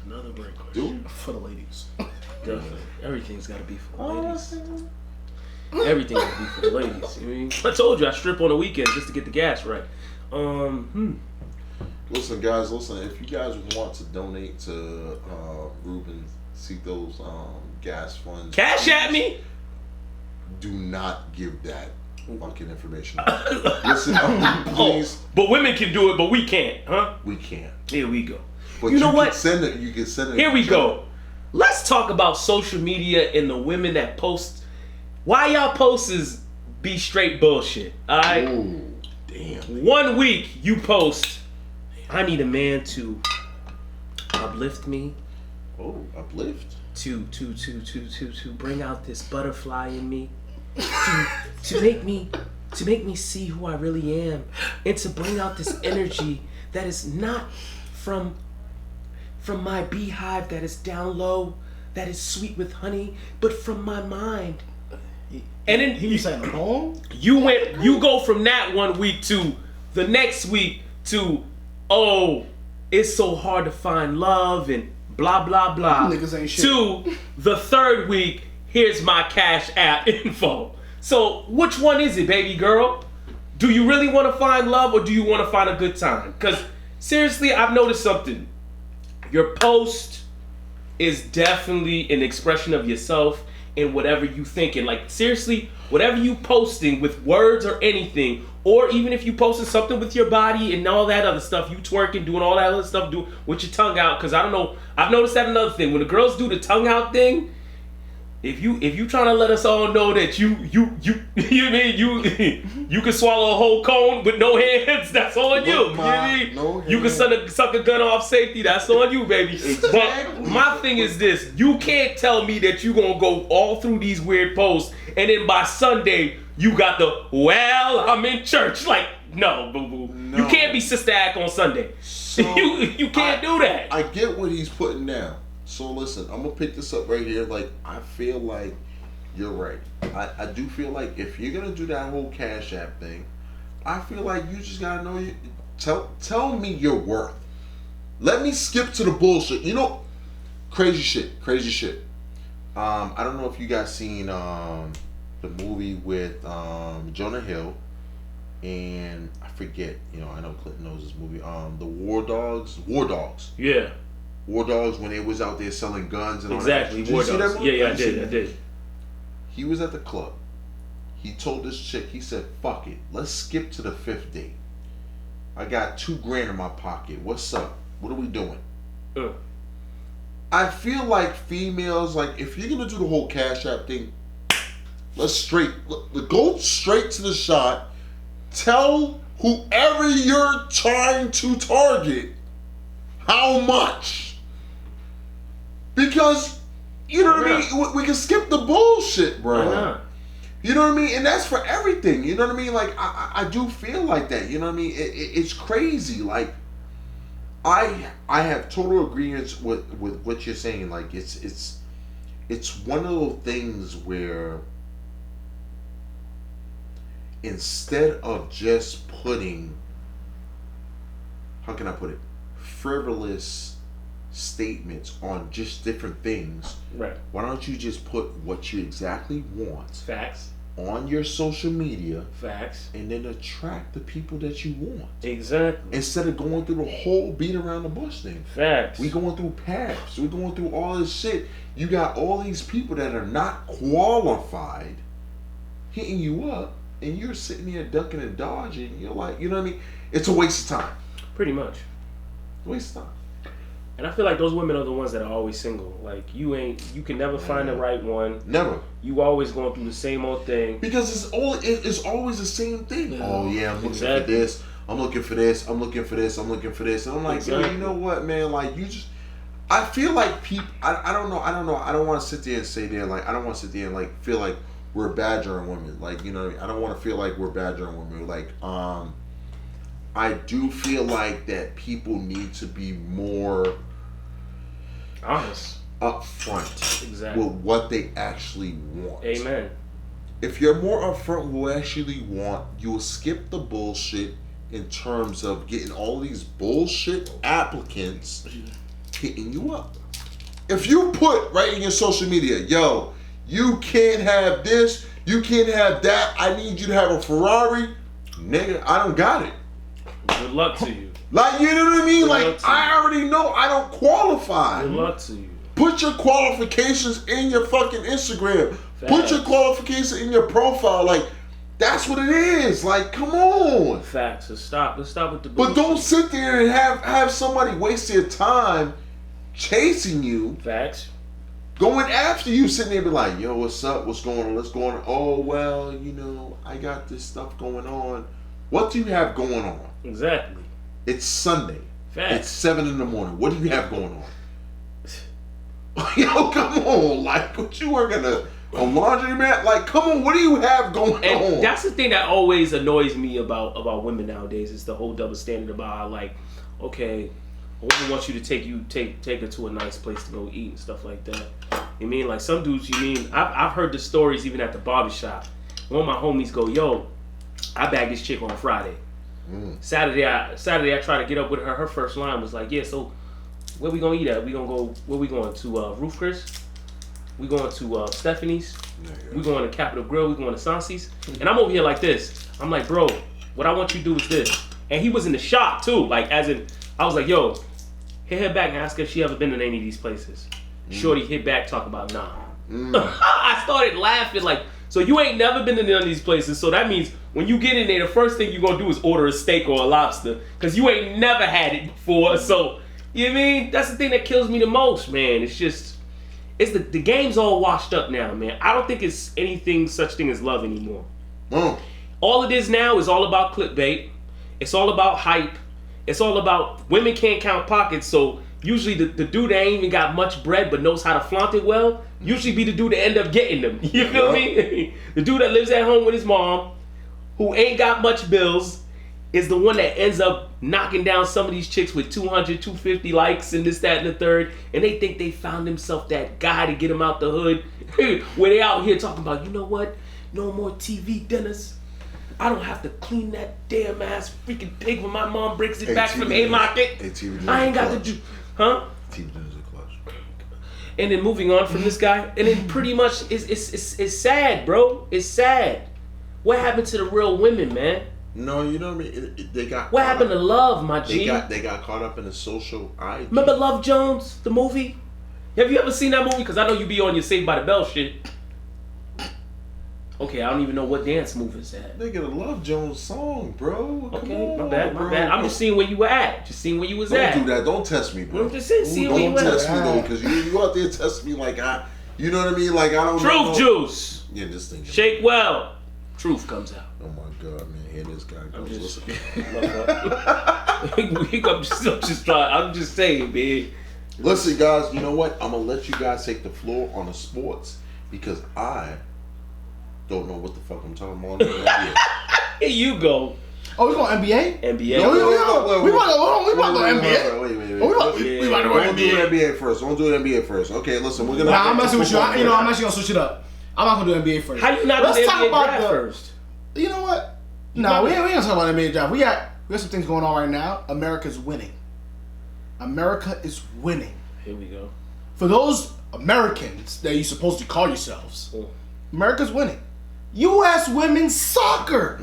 Another break question. For the ladies. Definitely. Everything's got to be for the ladies. Everything got to be for the ladies. You mean? I told you I strip on the weekend just to get the gas right. Listen, guys. Listen, if you guys want to donate to Ruben, see those gas funds. Cash at me. Do not give that fucking information. Listen, please. But women can do it, but we can't, huh? We can't. Here we go. But you know what? You can send it. Here we go. Let's talk about social media and the women that post. Why y'all posters be straight bullshit? All right. Oh, damn. 1 week you post, I need a man to uplift me. Oh, uplift. To bring out this butterfly in me. To make me see who I really am, and to bring out this energy that is not from my beehive, that is down low, that is sweet with honey, but from my mind. And then he was saying a poem. You go from that 1 week to the next week to, oh, it's so hard to find love and blah blah blah. Niggas ain't shit. To the third week, here's my Cash App info. So which one is it, baby girl? Do you really want to find love or do you want to find a good time? Because seriously, I've noticed something. Your post is definitely an expression of yourself and whatever you thinking. Like seriously, whatever you posting with words or anything, Or even if you posted something with your body and all that other stuff, you twerking, doing all that other stuff, do with your tongue out. Because I don't know, I've noticed that another thing. When the girls do the tongue out thing, if you trying to let us all know that you can swallow a whole cone with no hands, that's on you. You know what I mean? You can suck a gun off safety, that's on you, baby. Exactly. But my thing is this: you can't tell me that you gonna go all through these weird posts and then by Sunday you got the I'm in church. Like, no, boo boo. No. You can't be Sister Act on Sunday. So you can't do that. I get what he's putting down. So listen, I'm gonna pick this up right here. Like, I feel like you're right. I do feel like if you're gonna do that whole Cash App thing, I feel like you just gotta know tell me your worth. Let me skip to the bullshit. You know, crazy shit. I don't know if you guys seen the movie with Jonah Hill and I forget. You know, I know Clinton knows this movie. The War Dogs. Yeah. War Dogs, when they was out there selling guns and exactly. all that. War Dogs. Yeah, I did. He was at the club. He told this chick, he said, fuck it. Let's skip to the 5th date. I got $2,000 in my pocket. What's up? What are we doing? I feel like females, like, if you're going to do the whole Cash App thing, go straight to the shot. Tell whoever you're trying to target how much. Because, you know what I mean? We can skip the bullshit, bro. You know what I mean? And that's for everything. You know what I mean? Like, I do feel like that. You know what I mean? It's crazy. Like, I have total agreement with what you're saying. Like, it's one of those things where instead of just putting, how can I put it, frivolous statements on just different things, right? Why don't you just put what you exactly want, facts, on your social media, facts, and then attract the people that you want, exactly, instead of going through the whole beat around the bush thing. Facts. We going through paths, we going through all this shit. You got all these people that are not qualified hitting you up, and you're sitting there ducking and dodging. You're like, you know what I mean? It's a waste of time. Pretty much. Waste of time. And I feel like those women are the ones that are always single. Like, you can never find the right one. Never. You always going through the same old thing. Because it's always the same thing. Yeah. Oh yeah, I'm looking for this. I'm looking for this. I'm looking for this. I'm looking for this. And I'm like, yo, you know what, man? Like, you just, I feel like people. I don't know. I don't want to sit there and say there. Like, I don't want to sit there and like feel like we're badgering women. Like, you know what I mean? I don't want to feel like we're badgering women. Like, I do feel like that people need to be more honest, upfront, exactly, with what they actually want. Amen. If you're more upfront with what you actually want, you will skip the bullshit in terms of getting all these bullshit applicants hitting you up. If you put right in your social media, yo, you can't have this, you can't have that, I need you to have a Ferrari, nigga, I don't got it. Good luck to you. Like, you know what I mean? Like, I already know I don't qualify. Good luck to you. Put your qualifications in your fucking Instagram. Facts. Put your qualifications in your profile. Like, that's what it is. Like, come on. Facts. Let's stop with the bullshit. But don't sit there and have somebody waste their time chasing you. Facts. Going after you, sitting there and be like, yo, what's up? What's going on? What's going on? Oh, well, you know, I got this stuff going on. What do you have going on? Exactly. It's Sunday. Facts. It's 7 in the morning. What do you have going on? Yo, come on. Like, what you working a laundromat? Like, come on. What do you have going on? That's the thing that always annoys me about women nowadays, is the whole double standard about how, like, okay, a woman wants you to take her to a nice place to go eat and stuff like that. You mean, like, some dudes, I've heard the stories even at the barbershop. One of my homies go, yo, I bagged this chick on Friday. Saturday I try to get up with her. Her first line was like, yeah, so where we gonna eat at? Where we going to Roof Chris? We going to Stephanie's? We going to Capitol Grill? We going to Sansi's? And I'm over here like this. I'm like, bro, what I want you to do is this. And he was in the shop too. Like, as in, I was like, yo, hit her back and ask her if she ever been in any of these places. Shorty hit back, talk about nah. I started laughing like, So you ain't never been to none of these places. So that means when you get in there, the first thing you're gonna do is order a steak or a lobster, cause you ain't never had it before. So you know what I mean? That's the thing that kills me the most, man. It's just, it's the game's all washed up now, man. I don't think it's anything such thing as love anymore. All it is now is all about clickbait. It's all about hype. It's all about women can't count pockets, so usually the dude that ain't even got much bread but knows how to flaunt it well, usually be the dude that end up getting them. You feel me? The dude that lives at home with his mom, who ain't got much bills, is the one that ends up knocking down some of these chicks with 200, 250 likes and this, that, and the third, and they think they found themselves that guy to get them out the hood, where they out here talking about, you know what? No more TV dinners. I don't have to clean that damn ass freaking pig when my mom brings it back from A-Market. I ain't got to do, huh? TV dinners are clutch. And then moving on from this guy, and then pretty much it's sad, bro. It's sad. What happened to the real women, man? No, you know what I mean? They got. What happened to love, my G? They got caught up in the social IG. Remember Love Jones, the movie? Have you ever seen that movie? Because I know you be on your Saved by the Bell shit. Okay, I don't even know what dance move is that. Nigga, the Love Jones song, bro. Okay, my bad. I'm just seeing where you were at. Just seeing where you was at. Don't do that. Don't test me, bro. I'm just saying, see where you at. Don't test me, though, because you out there testing me like you know what I mean? Like, I don't know. Truth juice. Yeah, this thing. Shake well. Truth comes out. Oh, my God, man. Here this guy goes. I'm just saying, man. Listen, guys, you know what? I'm going to let you guys take the floor on the sports because I don't know what the fuck I'm talking about. Here you go. Oh, we going NBA? NBA. We about to go NBA. Wait. We about to go Don't do NBA. NBA first. Don't do NBA first. Okay, listen, we're gonna. Nah, I'm messing with you. I'm actually gonna switch it up. I'm not gonna do NBA first. How you not do the NBA draft first? You know what? Nah, we ain't gonna talk about NBA draft. We got some things going on right now. America's winning. America is winning. Here we go. For those Americans that you supposed to call yourselves, America's winning. U.S. women's soccer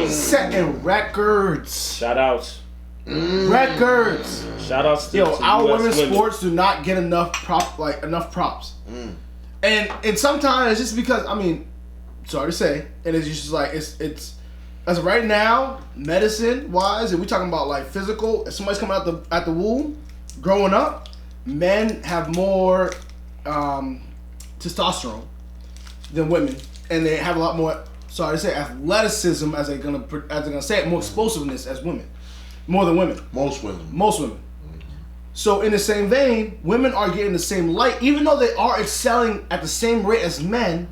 setting records. Shout outs. Records. Shout outs to our US women's women. sports do not get enough props. And sometimes it's just because, I mean, sorry to say, and it's just like it's as of right now, medicine wise, and we talking about like physical, if somebody's coming out the womb, growing up, men have more testosterone than women. And they have a lot more, sorry to say, athleticism, as they're gonna say it, more explosiveness as women, more than women. Most women. Mm-hmm. So in the same vein, women are getting the same light, even though they are excelling at the same rate as men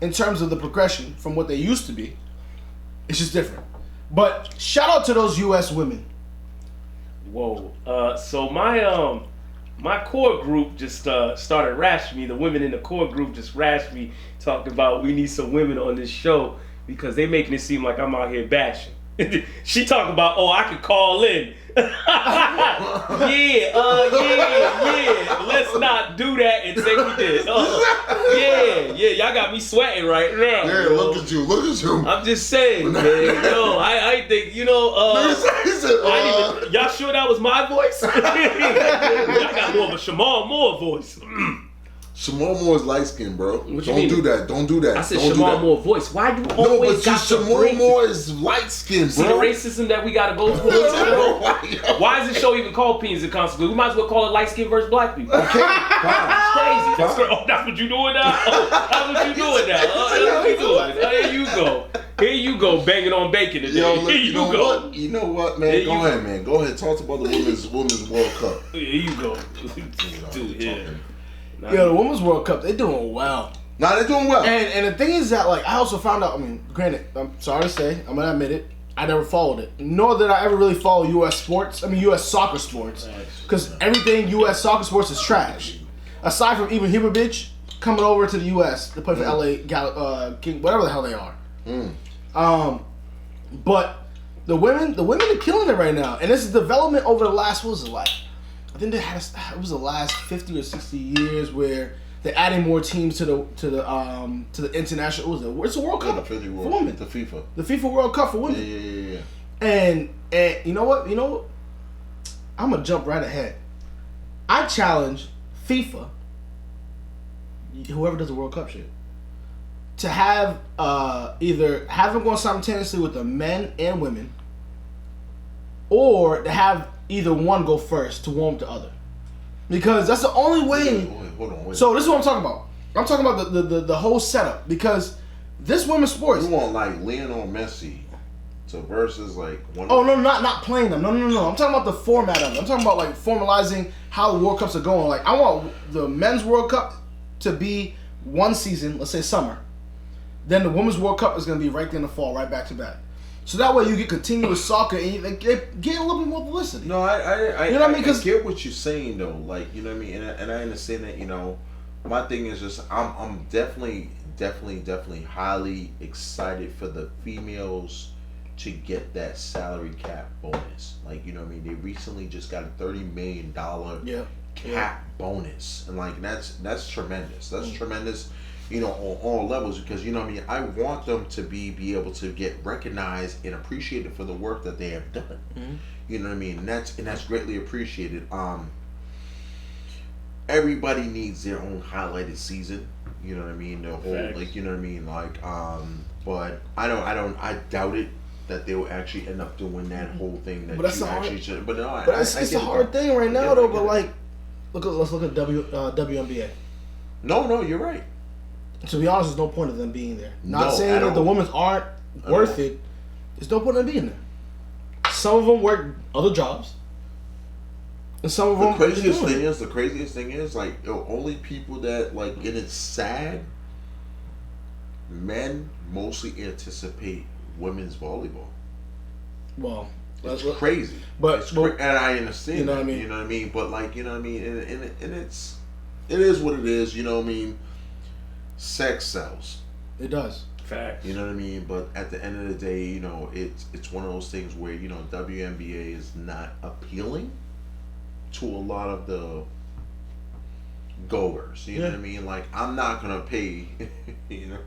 in terms of the progression from what they used to be. It's just different. But shout out to those U.S. women. Whoa. So my core group just started rashing me. The women in the core group just rashed me, talking about we need some women on this show because they making it seem like I'm out here bashing. She talking about, I could call in. Yeah. Let's not do that and say we did. Y'all got me sweating right now. Yeah, look at you. I'm just saying, man. Yo, I think, y'all sure that was my voice? Y'all got more of a Shamar Moore voice. Shamar Moore is light skinned, bro. What you mean? Don't do that. I said Shamar Moore voice. Why you always No, but got to Shamar bring... Moore is light skinned, bro. See the racism that we gotta go through? Why is this show even called Peens and Consequences? We might as well call it light skinned versus black people. Okay, fine. It's crazy. That's what you doing now? That's what you doing now? That's what you doing. Here you go, banging on bacon today. Yo, Here you go. You know what, man? Go ahead, man. Go ahead. Talk about the women's World Cup. Here you go. Dude, yeah. Yo, the Women's World Cup, they're doing well. Nah, they're doing well. And the thing is that, like, I also found out, I mean, granted, I'm sorry to say, I'm gonna admit it, I never followed it. Nor did I ever really follow U.S. soccer sports. Because everything U.S. soccer sports is trash. Aside from even Huberbitch coming over to the U.S. to play for LA, King, whatever the hell they are. But the women are killing it right now. And this is development over the last, what was it like? I think it was the last 50 or 60 years where they're adding more teams to the international. What was it? It's a World Cup for women. The FIFA. The FIFA World Cup for women. Yeah. And you know what? I'm gonna jump right ahead. I challenge FIFA, whoever does the World Cup shit, to have either have them going simultaneously with the men and women, or to have either one go first to warm up the other, because that's the only way. Hold on. So this is what I'm talking about. I'm talking about the whole setup, because this women's sports. You want like Lionel Messi to versus like one. Oh no, not playing them. No. I'm talking about the format of it. I'm talking about like formalizing how the World Cups are going. Like I want the men's World Cup to be one season, let's say summer. Then the women's World Cup is going to be right there in the fall, right back to back. So that way you get continuous soccer and you get a little bit more publicity. No, I you know what I mean? I get what you're saying though. Like, you know what I mean, and I understand that. You know, my thing is just I'm definitely highly excited for the females to get that salary cap bonus. Like, you know what I mean, they recently just got a $30 million cap bonus, and like that's tremendous. That's tremendous. You know, on all levels, because you know what I mean, I want them to be able to get recognized and appreciated for the work that they have done. Mm-hmm. You know what I mean, and that's greatly appreciated. Everybody needs their own highlighted season. You know what I mean, the whole Facts. Like, you know what I mean, like but I doubt it that they will actually end up doing that whole thing that you actually should. But no, it's a hard thing right now though. But like, let's look at WNBA. No, you're right. To be honest, there's no point of them being there. Not saying that the women aren't worth it. There's no point in them being there. Some of them work other jobs, and some of them. The craziest thing is, like, the only people that, like, and it's sad. Men mostly anticipate women's volleyball. Well, it's crazy, and I understand. You know what I mean? You know what I mean? But like, you know what I mean? And it is what it is. You know what I mean? Sex sells. It does. Facts. You know what I mean? But at the end of the day, you know, it's one of those things where, you know, WNBA is not appealing to a lot of the goers. You know what I mean? Like, I'm not gonna pay, you know,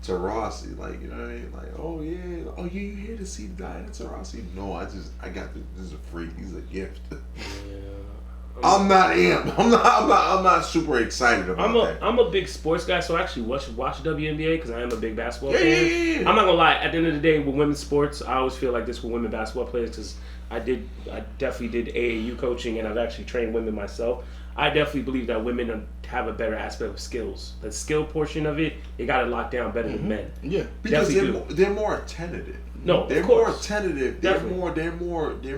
to Rossi. Like, you know what I mean? Like, oh yeah, you here to see Diana Taurasi? No, I got this. This is a free. These are a gift. Yeah. I'm not super excited about that. I'm a big sports guy, so I actually watch WNBA because I am a big basketball fan. Yeah. I'm not gonna lie. At the end of the day, with women's sports, I always feel like this with women basketball players, because I definitely did AAU coaching, and I've actually trained women myself. I definitely believe that women have a better aspect of skills. The skill portion of it, they got it locked down better than men. Yeah, because they're more attentive. No, they're more attentive. They're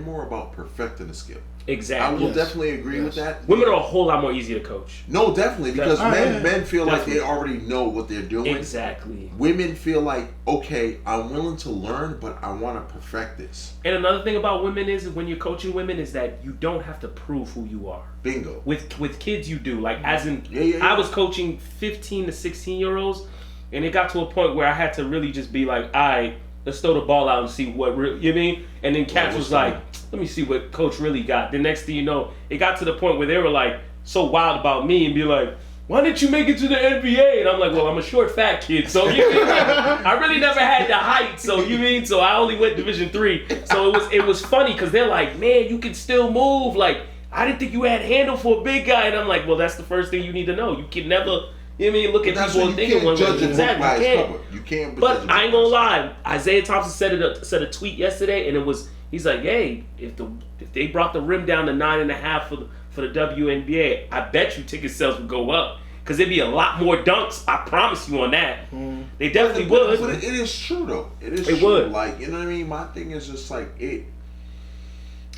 more about perfecting the skill. Exactly. I will definitely agree with that. Women are a whole lot more easy to coach. No, definitely, because men feel like they already know what they're doing. Exactly. Women feel like, okay, I'm willing to learn, but I want to perfect this. And another thing about women is, when you're coaching women, is that you don't have to prove who you are. Bingo. With kids, you do. Like, as in, I was coaching 15 to 16-year-olds, and it got to a point where I had to really just be like, all right, let's throw the ball out and see what, you know what I mean? And then Cats was like, let me see what coach really got. The next thing you know, it got to the point where they were like so wild about me and be like, why didn't you make it to the NBA? And I'm like, well, I'm a short, fat kid, so you mean, I really never had the height, so you mean, so I only went Division III. So it was funny, because they're like, man, you can still move. Like, I didn't think you had handle for a big guy. And I'm like, well, that's the first thing you need to know. You can never, you know what I mean, look at people and think one way. You can't. But I ain't gonna lie, Isaiah Thompson said a tweet yesterday, and it was, he's like, hey, if they brought the rim down to 9.5 for the WNBA, I bet you ticket sales would go up, because there'd be a lot more dunks. I promise you on that. They definitely would. But it is true though. It true. Would. Like, you know what I mean? My thing is just like it.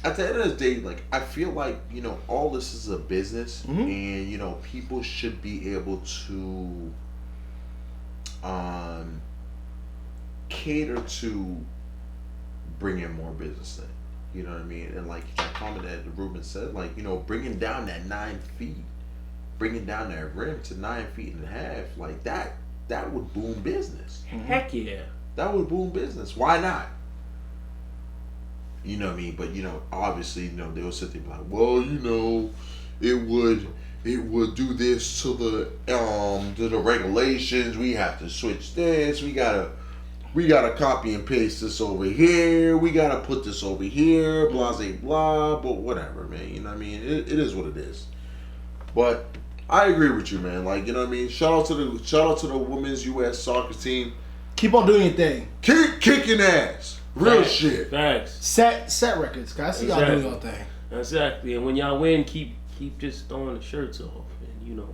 At the end of the day, like, I feel like, you know, all this is a business, and you know, people should be able to cater to bring in more business in. You know what I mean? And like that comment that Ruben said, like, you know, bringing down that 9 feet, bringing down that rim to 9.5 feet, like that would boom business. Heck yeah. That would boom business. Why not? You know what I mean? But, you know, obviously, you know, they'll sit there and be like, well, you know, it would do this to the regulations. We have to switch this. We gotta copy and paste this over here. We gotta put this over here. Blah, blah, blah. But whatever, man. You know what I mean? It is what it is. But I agree with you, man. Like, you know what I mean? Shout out to the women's U.S. soccer team. Keep on doing your thing. Keep kicking ass. Real shit. Facts. Set records, guys. See y'all doing your thing. Exactly. And when y'all win, keep just throwing the shirts off and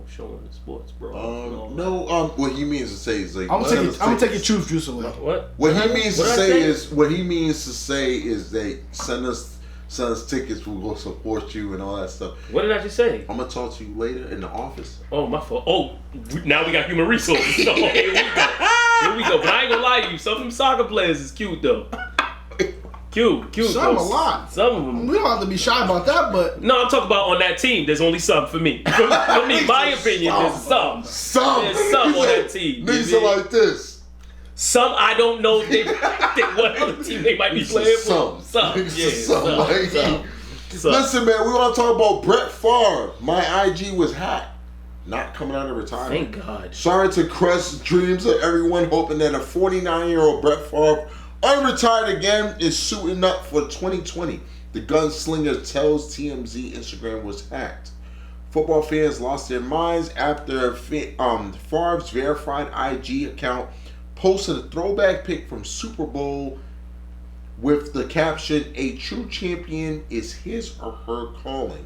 showing the sports, bro. What he means to say is like I'm gonna take your truth juice away. What he means to say is they send us tickets. We'll go support you and all that stuff. What did I just say? I'm gonna talk to you later in the office. Oh, my fault. Oh, now we got human resources. So here we go. But I ain't gonna lie to you. Some of them soccer players is cute though. Cute. Some a lot. Some of them. We don't have to be shy about that, but no, I'm talking about on that team. There's only some for me. For me, my opinion, there's some. There's some on that team. Niggas are like this. Some I don't know what other team they might be playing for. Some. Listen, man, we want to talk about Brett Favre. My IG was hacked. Not coming out of retirement. Thank God. Sorry to crush dreams of everyone hoping that a 49-year-old Brett Favre, unretired again, is suiting up for 2020. The gunslinger tells TMZ Instagram was hacked. Football fans lost their minds after Favre's verified IG account posted a throwback pic from Super Bowl with the caption, "A true champion is his or her calling.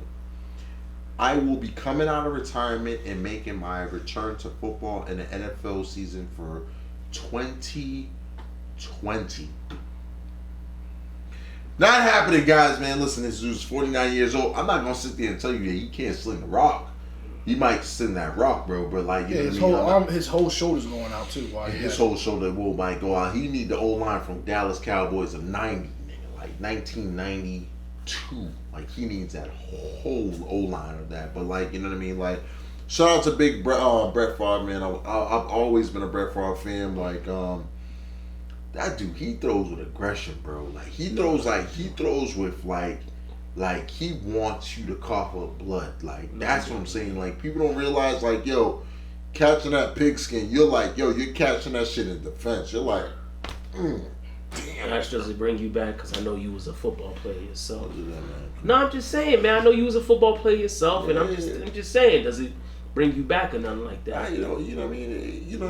I will be coming out of retirement and making my return to football in the NFL season for 2020. Not happening, guys, man. Listen, this dude's 49 years old. I'm not going to sit there and tell you that he can't sling a rock. He might sling that rock, bro, but like, his whole shoulder's going out too. His whole shoulder might go out. He need the O-line from Dallas Cowboys of 90, nigga, like 1992. Like, he needs that whole O-line of that. But, like, you know what I mean? Like, shout out to big Brett Favre, man. I've always been a Brett Favre fan. Like, that dude, he throws with aggression, bro. Like, he throws with, like he wants you to cough up blood. Like, that's what I'm saying. Like, people don't realize, like, yo, catching that pigskin, you're like, yo, you're catching that shit in defense. You're like, damn. Ash, does it bring you back? Because I know you was a football player yourself. No, I'm just saying, man. I know you was a football player yourself, and I'm just saying, does it bring you back or nothing like that? You know what I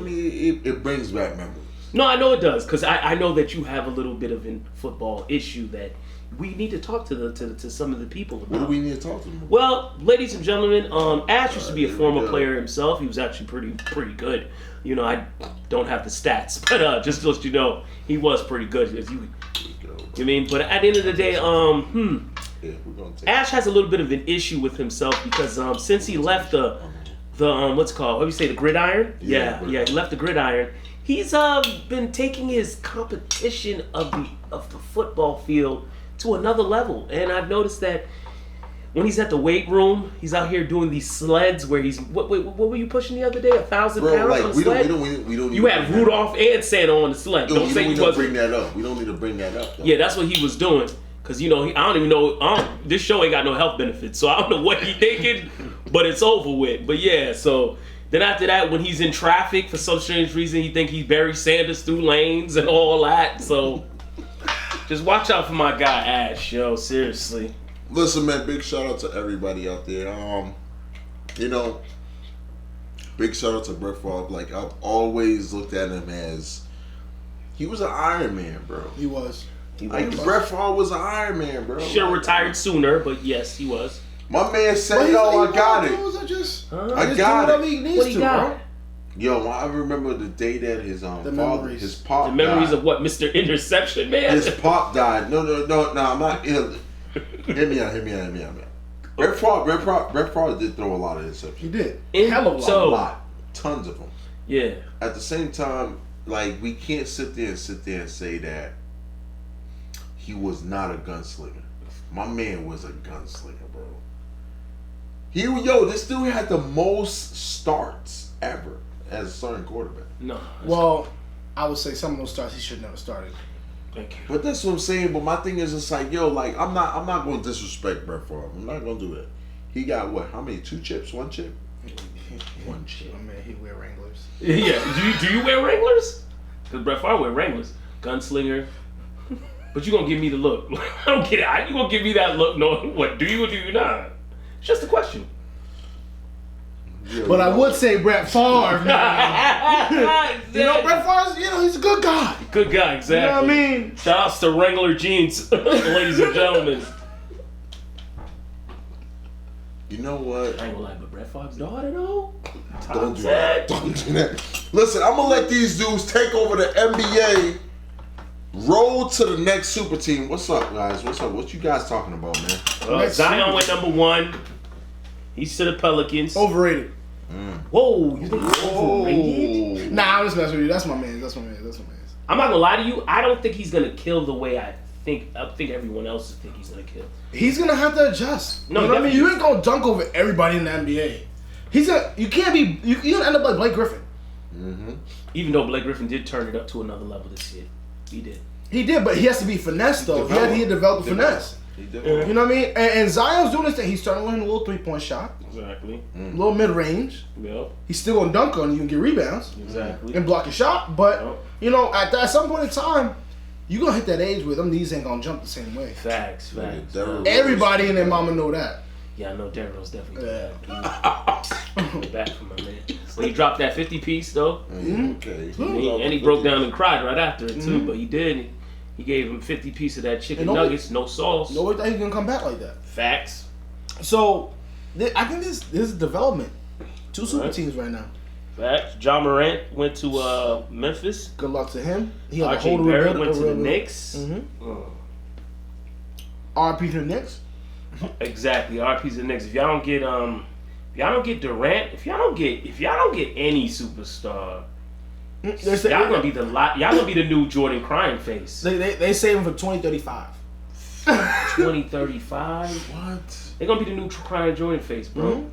mean. It brings back memories. No, I know it does, because I know that you have a little bit of a football issue that we need to talk to some of the people about. What do we need to talk to them about? Well, ladies and gentlemen, Ash used to be a former player himself. He was actually pretty good. You know, I don't have the stats, but just to let you know, he was pretty good. You mean? But at the end of the day, Ash has a little bit of an issue with himself because since he left the what's it called? What do you say? The gridiron? Yeah. He left the gridiron. He's been taking his competition of the football field to another level, and I've noticed that when he's at the weight room, he's out here doing these sleds where he's what were you pushing the other day? 1,000 pounds like, on a sled? We don't. You had Rudolph and Santa on the sled. Don't say you wasn't. Bring that up. We don't need to bring that up. Though. Yeah, that's what he was doing. Cause I don't even know. This show ain't got no health benefits, so I don't know what he thinking. But it's over with. But yeah, so then after that, when he's in traffic for some strange reason, he think he Barry Sanders through lanes and all that. So just watch out for my guy Ash, yo. Seriously. Listen, man. Big shout out to everybody out there. Big shout out to Brett Favre. Like, I've always looked at him as he was an Iron Man, bro. He was. Brett Favre was an Iron Man, bro. Should have retired sooner, but yes, he was. My man said, "Yo, I got it. I got it." What he got? Bro. Yo, I remember the day that his father, his pop, the memories died. of what, Mr. Interception, man. His pop died. No, I'm not. Hear me out. Brett Favre did throw a lot of interceptions. He did. Hell of a lot, tons of them. Yeah. At the same time, like, we can't sit there and say that he was not a gunslinger. My man was a gunslinger, bro. This dude had the most starts ever as a starting quarterback. No. Well, I would say some of those starts he should never started. Thank you. But that's what I'm saying. But my thing is, it's like, yo, like, I'm not going to disrespect Brett Favre. I'm not going to do that. He got what? How many? 2 chips? 1 chip? 1 chip. I mean, he wear Wranglers. Yeah. Do you wear Wranglers? Because Brett Favre wear Wranglers. Gunslinger. But you gonna give me the look. I don't get it. You gonna give me that look knowing what? Do you or do you not? It's just a question. But I would say Brett Favre, man. You know, Brett Favre, he's a good guy. Good guy, exactly. You know what I mean? Shout outs to Wrangler Jeans, ladies and gentlemen. You know what? I ain't gonna lie, but Brett Favre's daughter, though? Don't do that. Don't do that. Listen, I'm gonna let these dudes take over the NBA. Roll to the next super team. What's up, guys? What's up? What you guys talking about, man? Zion went number 1. He's to the Pelicans. Overrated. Whoa, you think he's overrated? Nah, I'm just messing with you. That's my man. I'm not gonna lie to you. I don't think he's gonna kill the way I think everyone else think he's gonna kill. He's gonna have to adjust. No, you know what I mean? You ain't gonna dunk over everybody in the NBA. You're gonna end up like Blake Griffin. Mm-hmm. Even though Blake Griffin did turn it up to another level this year. He did, but he has to be finesse though. He developed finesse. You know what I mean? And Zion's doing this thing. He's starting to learn a little 3-point shot. Exactly. A little mid-range. Yep. He's still gonna dunk on you and get rebounds. Exactly. And block a shot. But at some point in time, you're gonna hit that age where them knees ain't gonna jump the same way. Facts. Everybody and their mama know that. Yeah, I know Derrick Rose definitely back from my man. When he dropped that 50 piece though. Okay. And he broke down and cried right after it too, but he did. He gave him 50 piece of that chicken nuggets, no sauce. Nobody thought he was gonna come back like that. Facts. So I think this is development. 2 super teams right now. Facts. John Morant went to Memphis. Good luck to him. He had RJ Barrett went to the Knicks. RP to the Knicks. Exactly. RP to the Knicks. If y'all don't get Durant, if y'all don't get any superstar, y'all gonna be the new Jordan crying face. They save him for 2035. 2035? What? They're gonna be the new crying Jordan face, bro.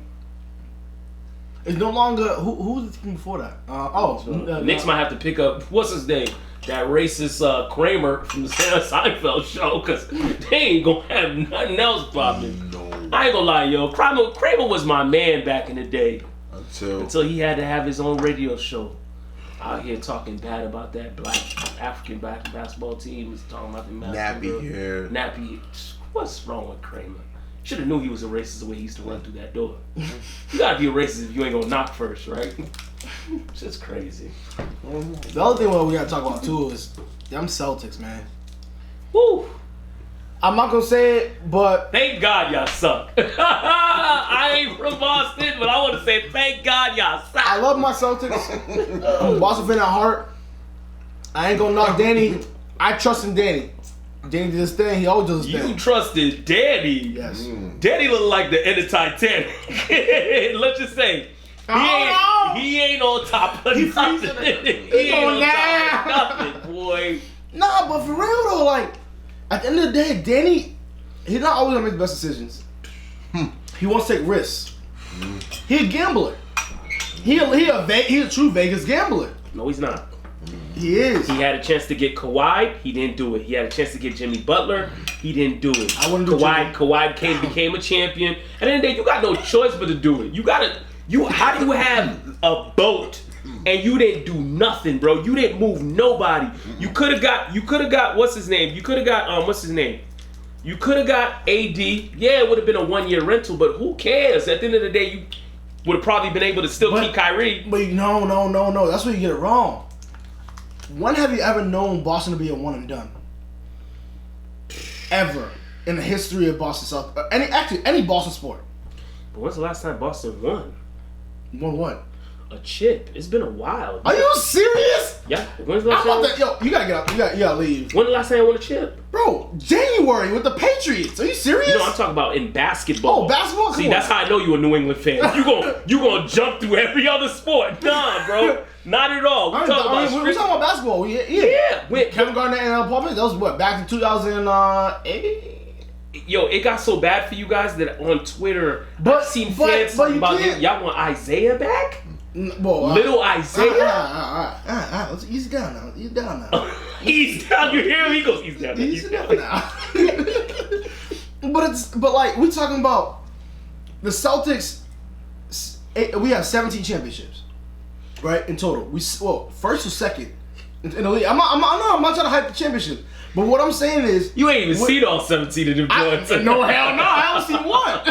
It's no longer who was the team before that? Knicks might have to pick up what's his name, that racist Kramer from the Seinfeld show, because they ain't gonna have nothing else popping. No. I ain't gonna lie, yo. Kramer was my man back in the day. Until he had to have his own radio show. Out here talking bad about that black African basketball team. He's talking about the nappy hair. Nappy. What's wrong with Kramer? Should have knew he was a racist the way he used to run through that door. You gotta be a racist if you ain't gonna knock first, right? It's just crazy. The other thing we gotta talk about too is them Celtics, man. Woo! I'm not gonna say it, but thank God y'all suck. I ain't from Boston, but I want to say thank God y'all suck. I love my Celtics. I'm a Boston fan at heart. I ain't gonna knock Danny. I trust in Danny. Danny did his thing. He always does his thing. You trusted Danny. Yes. Danny looked like the end of Titanic. Let's just say. He ain't on top of nothing. He ain't on top of nothing, boy. Nah, but for real though, like, at the end of the day, Danny, he's not always gonna make the best decisions. He wants to take risks. He a gambler. He a true Vegas gambler. No, he's not. He is. He had a chance to get Kawhi. He didn't do it. He had a chance to get Jimmy Butler. He didn't do it. I wouldn't do Jimmy. Kawhi became a champion. At the end of the day, you got no choice but to do it. How do you have a boat and you didn't do nothing, bro? You didn't move nobody. You could have got what's his name? You could have got what's his name? You could have got AD. Yeah, it would have been a 1-year rental, but who cares? At the end of the day, you would have probably been able to still keep Kyrie. But no. That's where you get it wrong. When have you ever known Boston to be a one and done? Ever in the history of Boston Celtics, any Boston sport. But when's the last time Boston won? Won what? A chip. It's been a while. Are you serious? Yeah. When's the last time? Yo, you gotta get up. You gotta leave. When the last time I won a chip? Bro, January with the Patriots. Are you serious? I'm talking about in basketball. Oh, basketball? See, that's how I know you a New England fan. You gonna jump through every other sport. Nah, bro. Not at all. We're talking about basketball. Yeah. Kevin Garnett and Paul Pierce. That was what, back in 2008? Yo, it got so bad for you guys that on Twitter, I've seen fans talking about y'all want Isaiah back? Little Isaiah? Let's ease down now. Ease down now. He's down. You hear him? He goes, he's down. He's down now. But like, we're talking about the Celtics. We have 17 championships, right, in total. First or second in the league. I'm not trying to hype the championship. But what I'm saying is, you ain't even seen all 17 of them joints. No, hell no. I only seen one.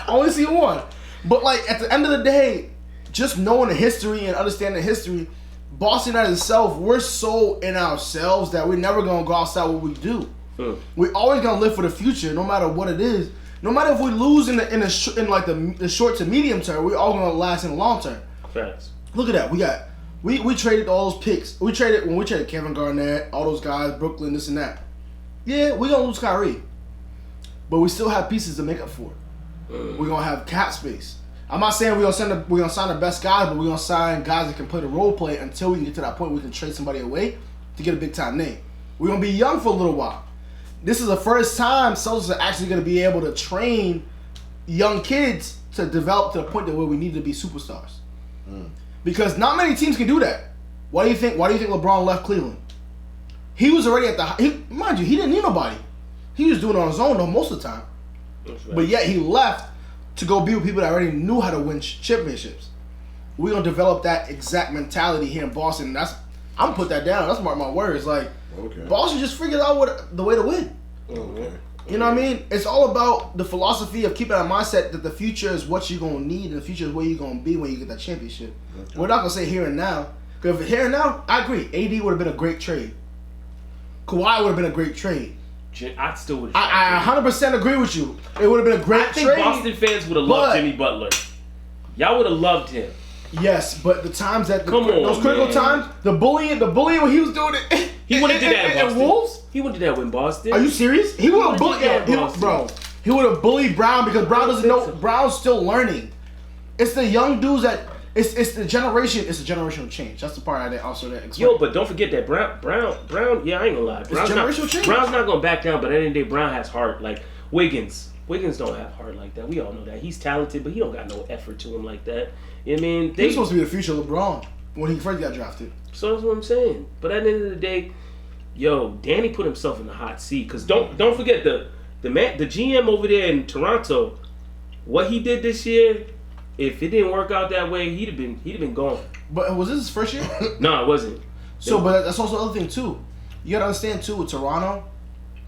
I only seen one. But like at the end of the day, just knowing the history and understanding the history, Boston United itself, we're so in ourselves that we're never gonna go outside what we do. We're always gonna live for the future, no matter what it is. No matter if we lose in the short to medium term, we're all gonna last in the long term. Facts. Look at that. We traded all those picks. We traded Kevin Garnett, all those guys, Brooklyn, this and that. Yeah, we're gonna lose Kyrie, but we still have pieces to make up for it. We're gonna have cap space. I'm not saying we're gonna sign the best guys, but we're gonna sign guys that can play the role play until we can get to that point where we can trade somebody away to get a big time name. We're gonna be young for a little while. This is the first time Celtics are actually gonna be able to train young kids to develop to the point that where we need to be superstars. Because not many teams can do that. Why do you think LeBron left Cleveland? He was already at mind you, he didn't need nobody. He was doing it on his own though most of the time. Right. But yet he left to go be with people that already knew how to win championships. We're gonna develop that exact mentality here in Boston. I'm gonna put that down. That's my words. Like Boston just figured out the way to win. Okay. You know what I mean? It's all about the philosophy of keeping a mindset that the future is what you're gonna need and the future is where you're gonna be when you get that championship. Okay. We're not gonna say here and now. Because if here and now, I agree. AD would have been a great trade. Kawhi would have been a great trade. I still would. I 100% agree with you. It would have been a great trade. I think Boston fans would have loved Jimmy Butler. Y'all would have loved him. Yes, but the times that those critical times, the bullying when he was doing it, he wouldn't do that in Boston. Wolves. He wouldn't do that in Boston. Are you serious? He would have bullied bro. He would have bullied Brown because Brown doesn't know. Brown's still learning. It's the young dudes that. It's the generation. It's a generational change. That's the part I didn't also explain. Yo, but don't forget that Brown. Yeah, I ain't gonna lie. Brown's not gonna back down. But at the end of the day, Brown has heart. Like Wiggins don't have heart like that. We all know that. He's talented, but he don't got no effort to him like that. You know what I mean? He's supposed to be the future LeBron when he first got drafted. So that's what I'm saying. But at the end of the day, yo, Danny put himself in the hot seat. Cause don't forget the GM over there in Toronto. What he did this year. If it didn't work out that way, he'd have been gone. But was this his first year? No, it wasn't. So, but that's also the other thing too. You gotta understand too with Toronto.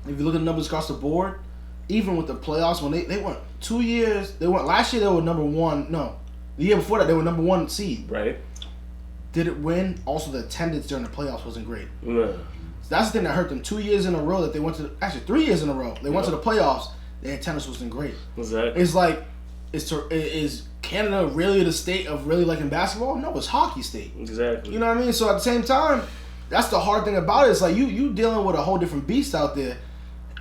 If you look at the numbers across the board, even with the playoffs, when they went 2 years, last year they were number one. No, the year before that they were number one seed. Right. Did it win? Also, the attendance during the playoffs wasn't great. Yeah. So that's the thing that hurt them. 2 years in a row that they went to. Actually, 3 years in a row they went to the playoffs. Their attendance wasn't great. Exactly. It's like, is Canada really the state of really liking basketball? No, it's hockey state. Exactly. You know what I mean? So at the same time, that's the hard thing about it. It's like you dealing with a whole different beast out there.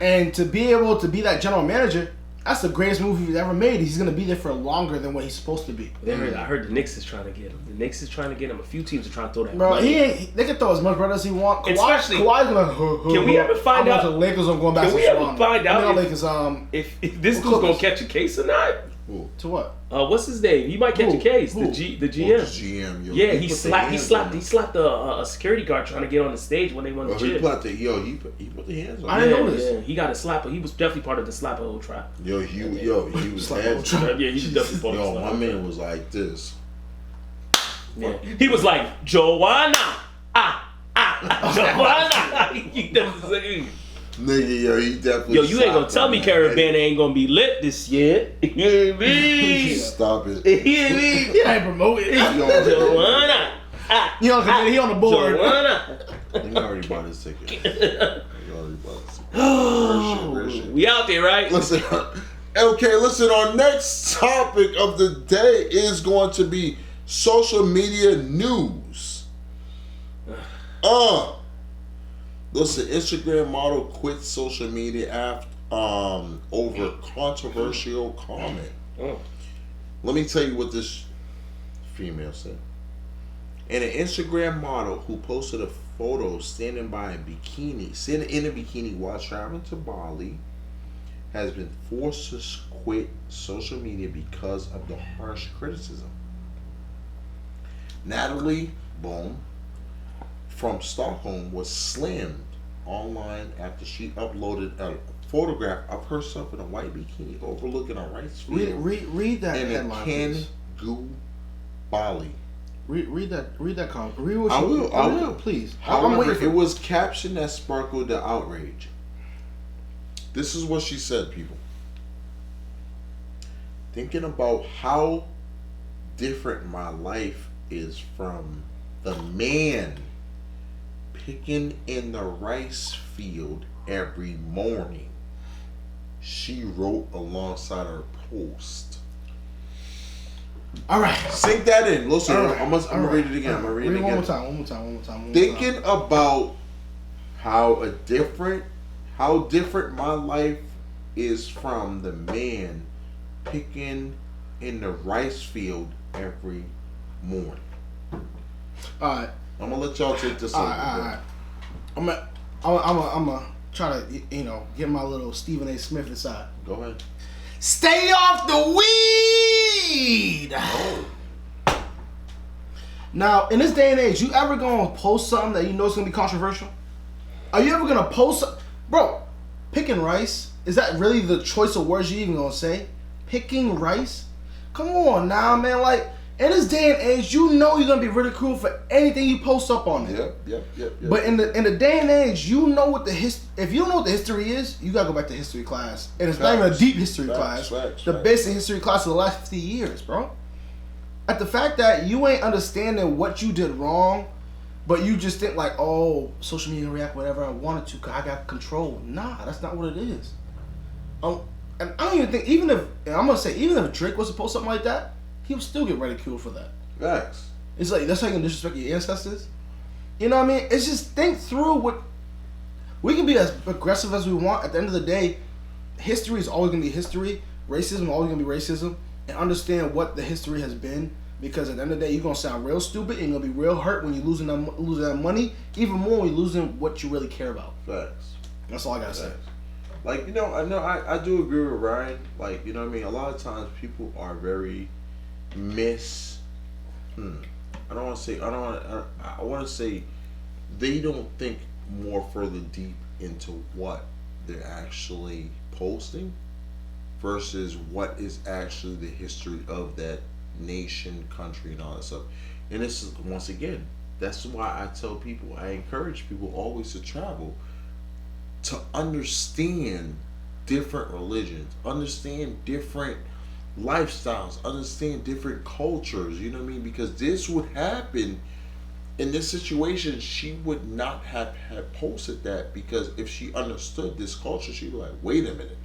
And to be able to be that general manager, that's the greatest move he's ever made. He's going to be there for longer than what he's supposed to be. I heard the Knicks is trying to get him. The Knicks is trying to get him. A few teams are trying to throw that Bro, money. They can throw as much bread as he wants. Kawhi's going to... Can we ever find out... The Lakers are going back to Can we ever find out if this dude's going to catch a case or not? Ooh. To what? What's his name? He might catch a case. The GM. The GM. Yo. Yeah, he slapped a security guard trying to get on the stage when they won the chip. He put the hands on. I didn't know this. Yeah, he got a slapper. He was definitely part of the slapper whole trial. He was heads. Yeah, he was definitely part of the slapper. My man was like this. Yeah, he was like Joanna. Joanna. He definitely. Nigga, yo, he definitely. Yo, you ain't gonna tell me Caribbean ain't gonna be lit this year. You hear me? Stop it. You hear me? He ain't promoting. Joanna. He on the board. Joanna. He already bought his ticket. We out there, right? Listen. Okay, listen. Our next topic of the day is going to be social media news. Listen, Instagram model quits social media after over controversial comment. Let me tell you what this female said. And an Instagram model who posted a photo standing in a bikini while traveling to Bali has been forced to quit social media because of the harsh criticism. Natalie Bohm from Stockholm was slammed online after she uploaded a photograph of herself in a white bikini overlooking a rice field. Read that in headline, a Kangu, Bali. Read that comment. Read what I will, please. However, it was captioned that sparkled the outrage. This is what she said, people. thinking about how different my life is from the man picking in the rice field every morning, she wrote alongside her post. All right. Sink that in. Listen, Right. I'm gonna read it again. I'm gonna read it again. One more time. Thinking about how different my life is from the man picking in the rice field every morning. All right. I'm gonna let y'all take this over. All right. I'm gonna try to, get my little Stephen A. Smith inside. Go ahead. Stay off the weed. Oh. Now, in this day and age, you ever gonna post something that you know is gonna be controversial? Are you ever gonna post, bro? Picking rice, is that really the choice of words you even gonna say? Picking rice? Come on now, man. Like, in this day and age, you know you're gonna be ridiculed for anything you post up on it. Yep. But in the day and age, you know what if you don't know what the history is, you gotta go back to history class. And it's not even a deep history class. The basic history class of the last 50 years, bro. At the fact that you ain't understanding what you did wrong, but you just think like, oh, social media react whatever I wanted to because I got control. Nah, that's not what it is. And I don't even think, even if Drake was to post something like that, he would still get ridiculed for that. Facts. It's like, that's how you can disrespect your ancestors. You know what I mean? It's just think through what, we can be as aggressive as we want. At the end of the day, history is always going to be history. Racism is always going to be racism. And understand what the history has been. Because at the end of the day, you're going to sound real stupid and you're going to be real hurt when you're losing that money. Even more when you're losing what you really care about. Facts. That's all I got to say. Like, I do agree with Ryan. Like, you know what I mean? A lot of times people are very I want to say they don't think more further deep into what they're actually posting versus what is actually the history of that nation, country, and all that stuff. And this is, once again, that's why I tell people, I encourage people always to travel, to understand different religions, understand different lifestyles, understand different cultures, you know what I mean? Because this would happen in this situation. She would not have posted that, because if she understood this culture, she'd be like, wait a minute,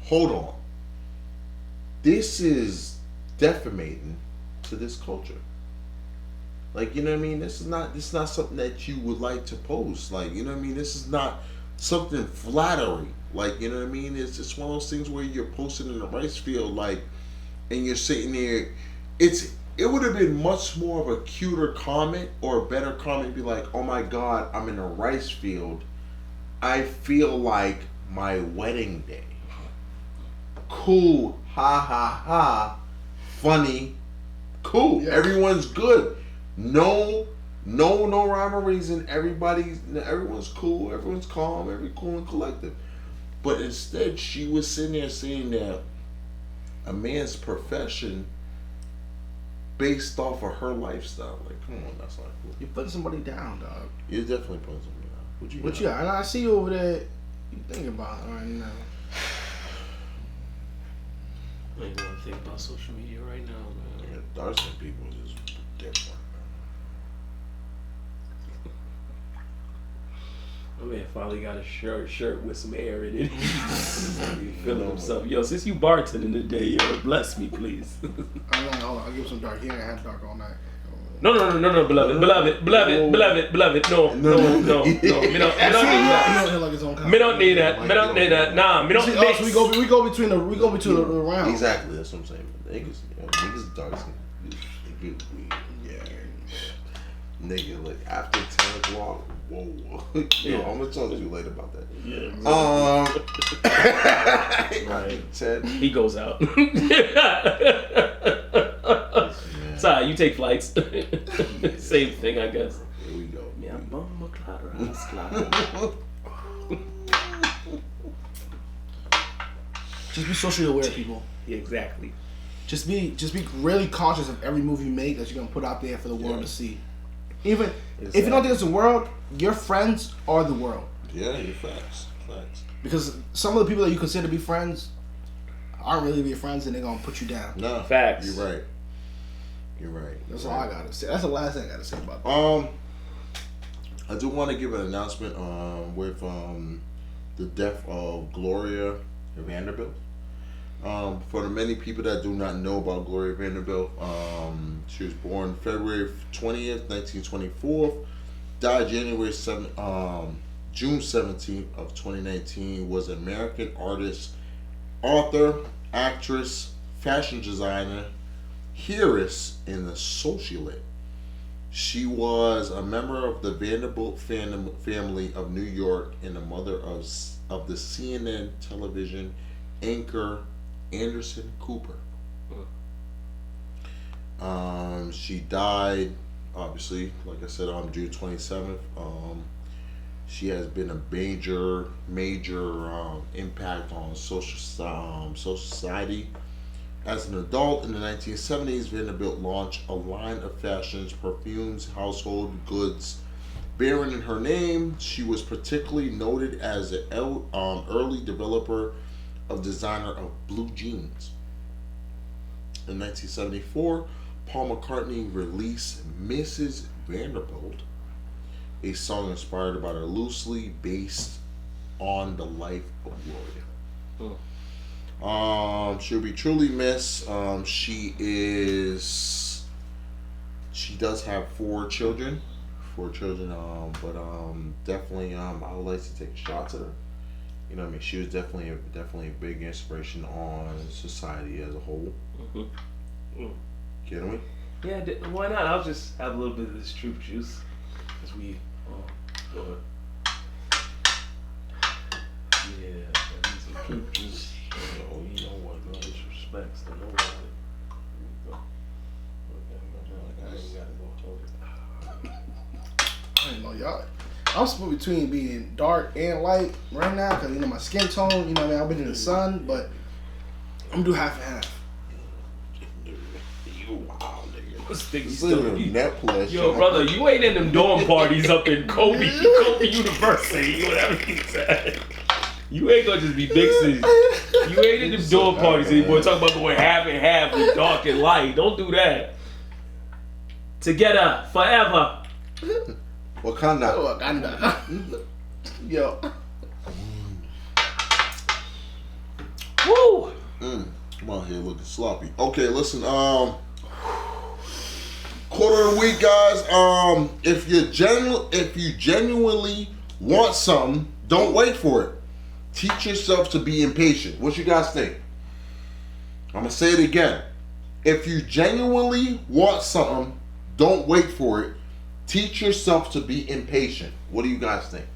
hold on, this is defamating to this culture. Like, you know what I mean? This is not something that you would like to post. Like, you know what I mean? This is not something flattery. Like, you know what I mean? It's just one of those things where you're posting in a rice field, like, and you're sitting there. It would have been much more of a cuter comment or a better comment, be like, oh my God, I'm in a rice field. I feel like my wedding day. Cool, ha ha ha, funny, cool. Yeah. Everyone's good. No rhyme or reason. Everyone's cool. Everyone's calm. Everyone's cool and collective. But instead, she was sitting there saying that a man's profession based off of her lifestyle. Like, come on, that's not cool. You're putting somebody down, dog. You're definitely putting somebody down. What you got? And I see you over there. You thinking about it right now. I ain't gonna think about social media right now, man. Yeah, Darcy people is different. My man finally got a shirt with some air in it. He feeling himself. Yo, since you bartending today, yo, bless me, please. Hold on. I'll give some dark. He ain't had dark all night. No, beloved. No. We don't need that. Nah, we don't mix. We go between the rounds. Exactly, that's what I'm saying. Niggas dark skin. Nigga, like after 10 o'clock, whoa. Yo, I'm gonna talk to you later about that. Yeah. Right. 10. He goes out. Sorry, you take flights. Same thing, I guess. Here we go. Yeah, Just be socially aware, people. Yeah, exactly. Just be really conscious of every move you make that you're gonna put out there for the world to see. Even if you don't think it's the world, your friends are the world. Yeah, you're facts. Because some of the people that you consider to be friends aren't really your friends and they're gonna put you down. No, facts. You're right. You're right. That's all I gotta say. That's the last thing I gotta say about that. I do want to give an announcement with the death of Gloria Vanderbilt. For the many people that do not know about Gloria Vanderbilt, she was born February 20th, 1924, died June 17th of 2019, was an American artist, author, actress, fashion designer, heiress, and a socialite. She was a member of the Vanderbilt family of New York and the mother of the CNN television anchor Anderson Cooper. She died, obviously, like I said, on June 27th. She has been a major impact on social society. As an adult in the 1970s, Vanderbilt launched a line of fashions, perfumes, household goods bearing in her name. She was particularly noted as an early developer of designer of blue jeans. In 1974, Paul McCartney released Mrs. Vanderbilt, a song inspired by her, loosely based on the life of Gloria. She'll be truly missed. She does have four children, but definitely I would like to take a shot to her. You know what I mean? She was definitely a big inspiration on society as a whole. Kidding me? Yeah, why not? I'll just have a little bit of this truth juice as we go ahead. Yeah, I need some truth juice. You know what? No disrespects to nobody. I didn't know y'all. I'm split between being dark and light right now because my skin tone. You know what I mean? I've been in the sun, but I'm gonna do half and half. Yo, brother, you ain't in them dorm parties up in Kobe University, whatever he said. You ain't gonna just be mixing. You ain't in them dorm parties anymore. Talking about going half and half with dark and light. Don't do that. Together forever. Wakanda. Yo. Woo. I'm out here looking sloppy. Okay, listen. Quarter of the week, guys. If you genuinely want something, don't wait for it. Teach yourself to be impatient. What you guys think? I'm gonna say it again. If you genuinely want something, don't wait for it. Teach yourself to be impatient. What do you guys think?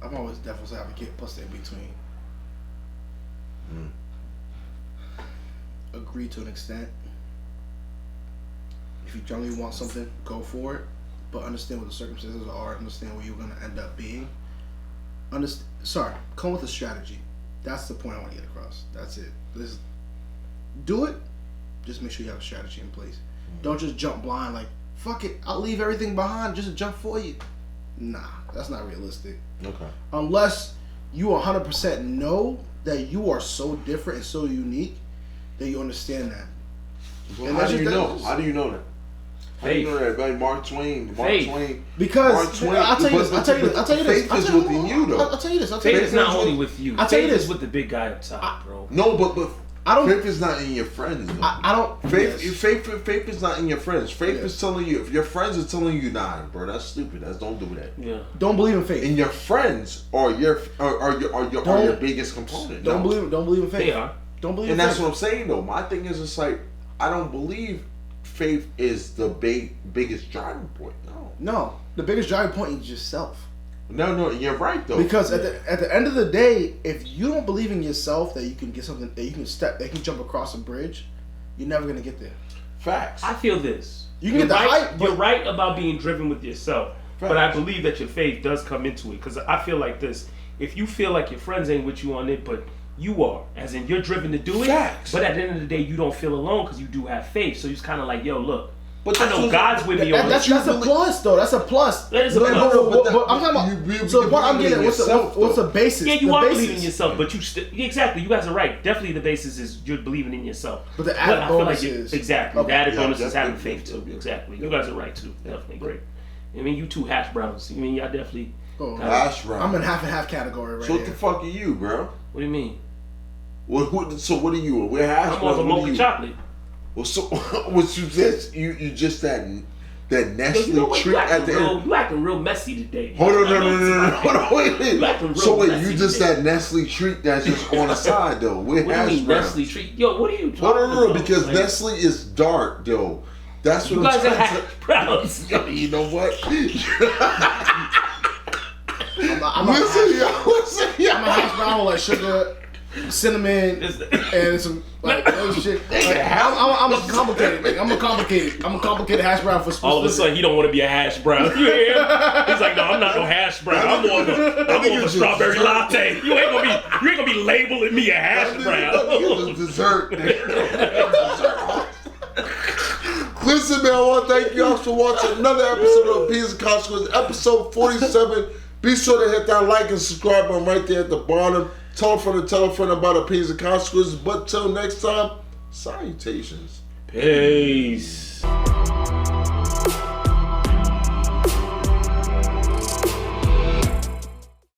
I'm always devil's advocate, plus the in between. Agree to an extent. If you genuinely want something, go for it. But understand what the circumstances are. Understand where you're going to end up being. Come with a strategy. That's the point I want to get across. That's it. Do it. Just make sure you have a strategy in place. Don't just jump blind like, fuck it, I'll leave everything behind just to jump for you. Nah, that's not realistic. Okay. Unless you 100% know that you are so different and so unique that you understand that. Well, how do you know? How do you know that? How do you know that? Like Mark Twain. Because I'll tell you this. Faith is within you, though. I'll tell you this. Faith is not only with you. I'll tell you Faith this. is with the big guy up top, bro. No, but I don't. Faith is not in your friends, though. I don't. Faith is not in your friends. Faith is telling you, if your friends are telling you, nah, bro, that's stupid. Don't do that. Yeah. Don't believe in faith. And your friends are your biggest component. Don't believe in faith. They are. Don't believe. And in that's faith. what I'm saying, though. My thing is, it's like I don't believe faith is the biggest driving point. No, the biggest driving point is yourself. No, you're right though. Because at the end of the day, if you don't believe in yourself that you can get something, that you can jump across a bridge, you're never gonna get there. Facts. I feel this. You can get the hype. You're right about being driven with yourself, Facts. but I believe that your faith does come into it. Because I feel like this: if you feel like your friends ain't with you on it, but you are, as in you're driven to do it. Facts. But at the end of the day, you don't feel alone because you do have faith. So it's kind of like, yo, look, But I know God's with me on That's a plus, though. That's a plus. That is a plus. But I'm talking about. So the part I'm getting, what's the basis? Yeah, you are believing in yourself, but exactly. You guys are right. Definitely, the basis is you're believing in yourself. But the added bonus is exactly. The added bonus is having faith too. Exactly. You guys are right too. Definitely great. I mean, you two hash browns. I mean, y'all definitely. Hash browns. I'm in half and half category right So here. what the fuck are you, bro? What do you mean? So what are you? We're hash browns. I'm on the chocolate. Well, so what you just that Nestle treat at the end. You acting real messy today. Hold on, no. Hold on, wait. So wait, you just today. that Nestle treat that's just on the side though. We're what hash do you mean browns. Nestle treat? Yo, what are you talking about? No, because like, Nestle is dark, though. That's what you guys are hash browns. Yo, you know what? I'm a hash brown with like sugar, cinnamon, and some like other shit. Like, I'm a complicated. Like, I'm a complicated hash brown for specific. All of a sudden, he don't want to be a hash brown. You hear him? He's like, no, I'm not no hash brown. I'm more of a strawberry latte. You ain't gonna be labeling me a hash brown. Dessert. Listen, man, I want to thank you all for watching another episode of Opinions and Consequences, episode 47. Be sure to hit that like and subscribe button right there at the bottom. Tell a friend about Opinions and Consequences. But till next time, salutations. Peace.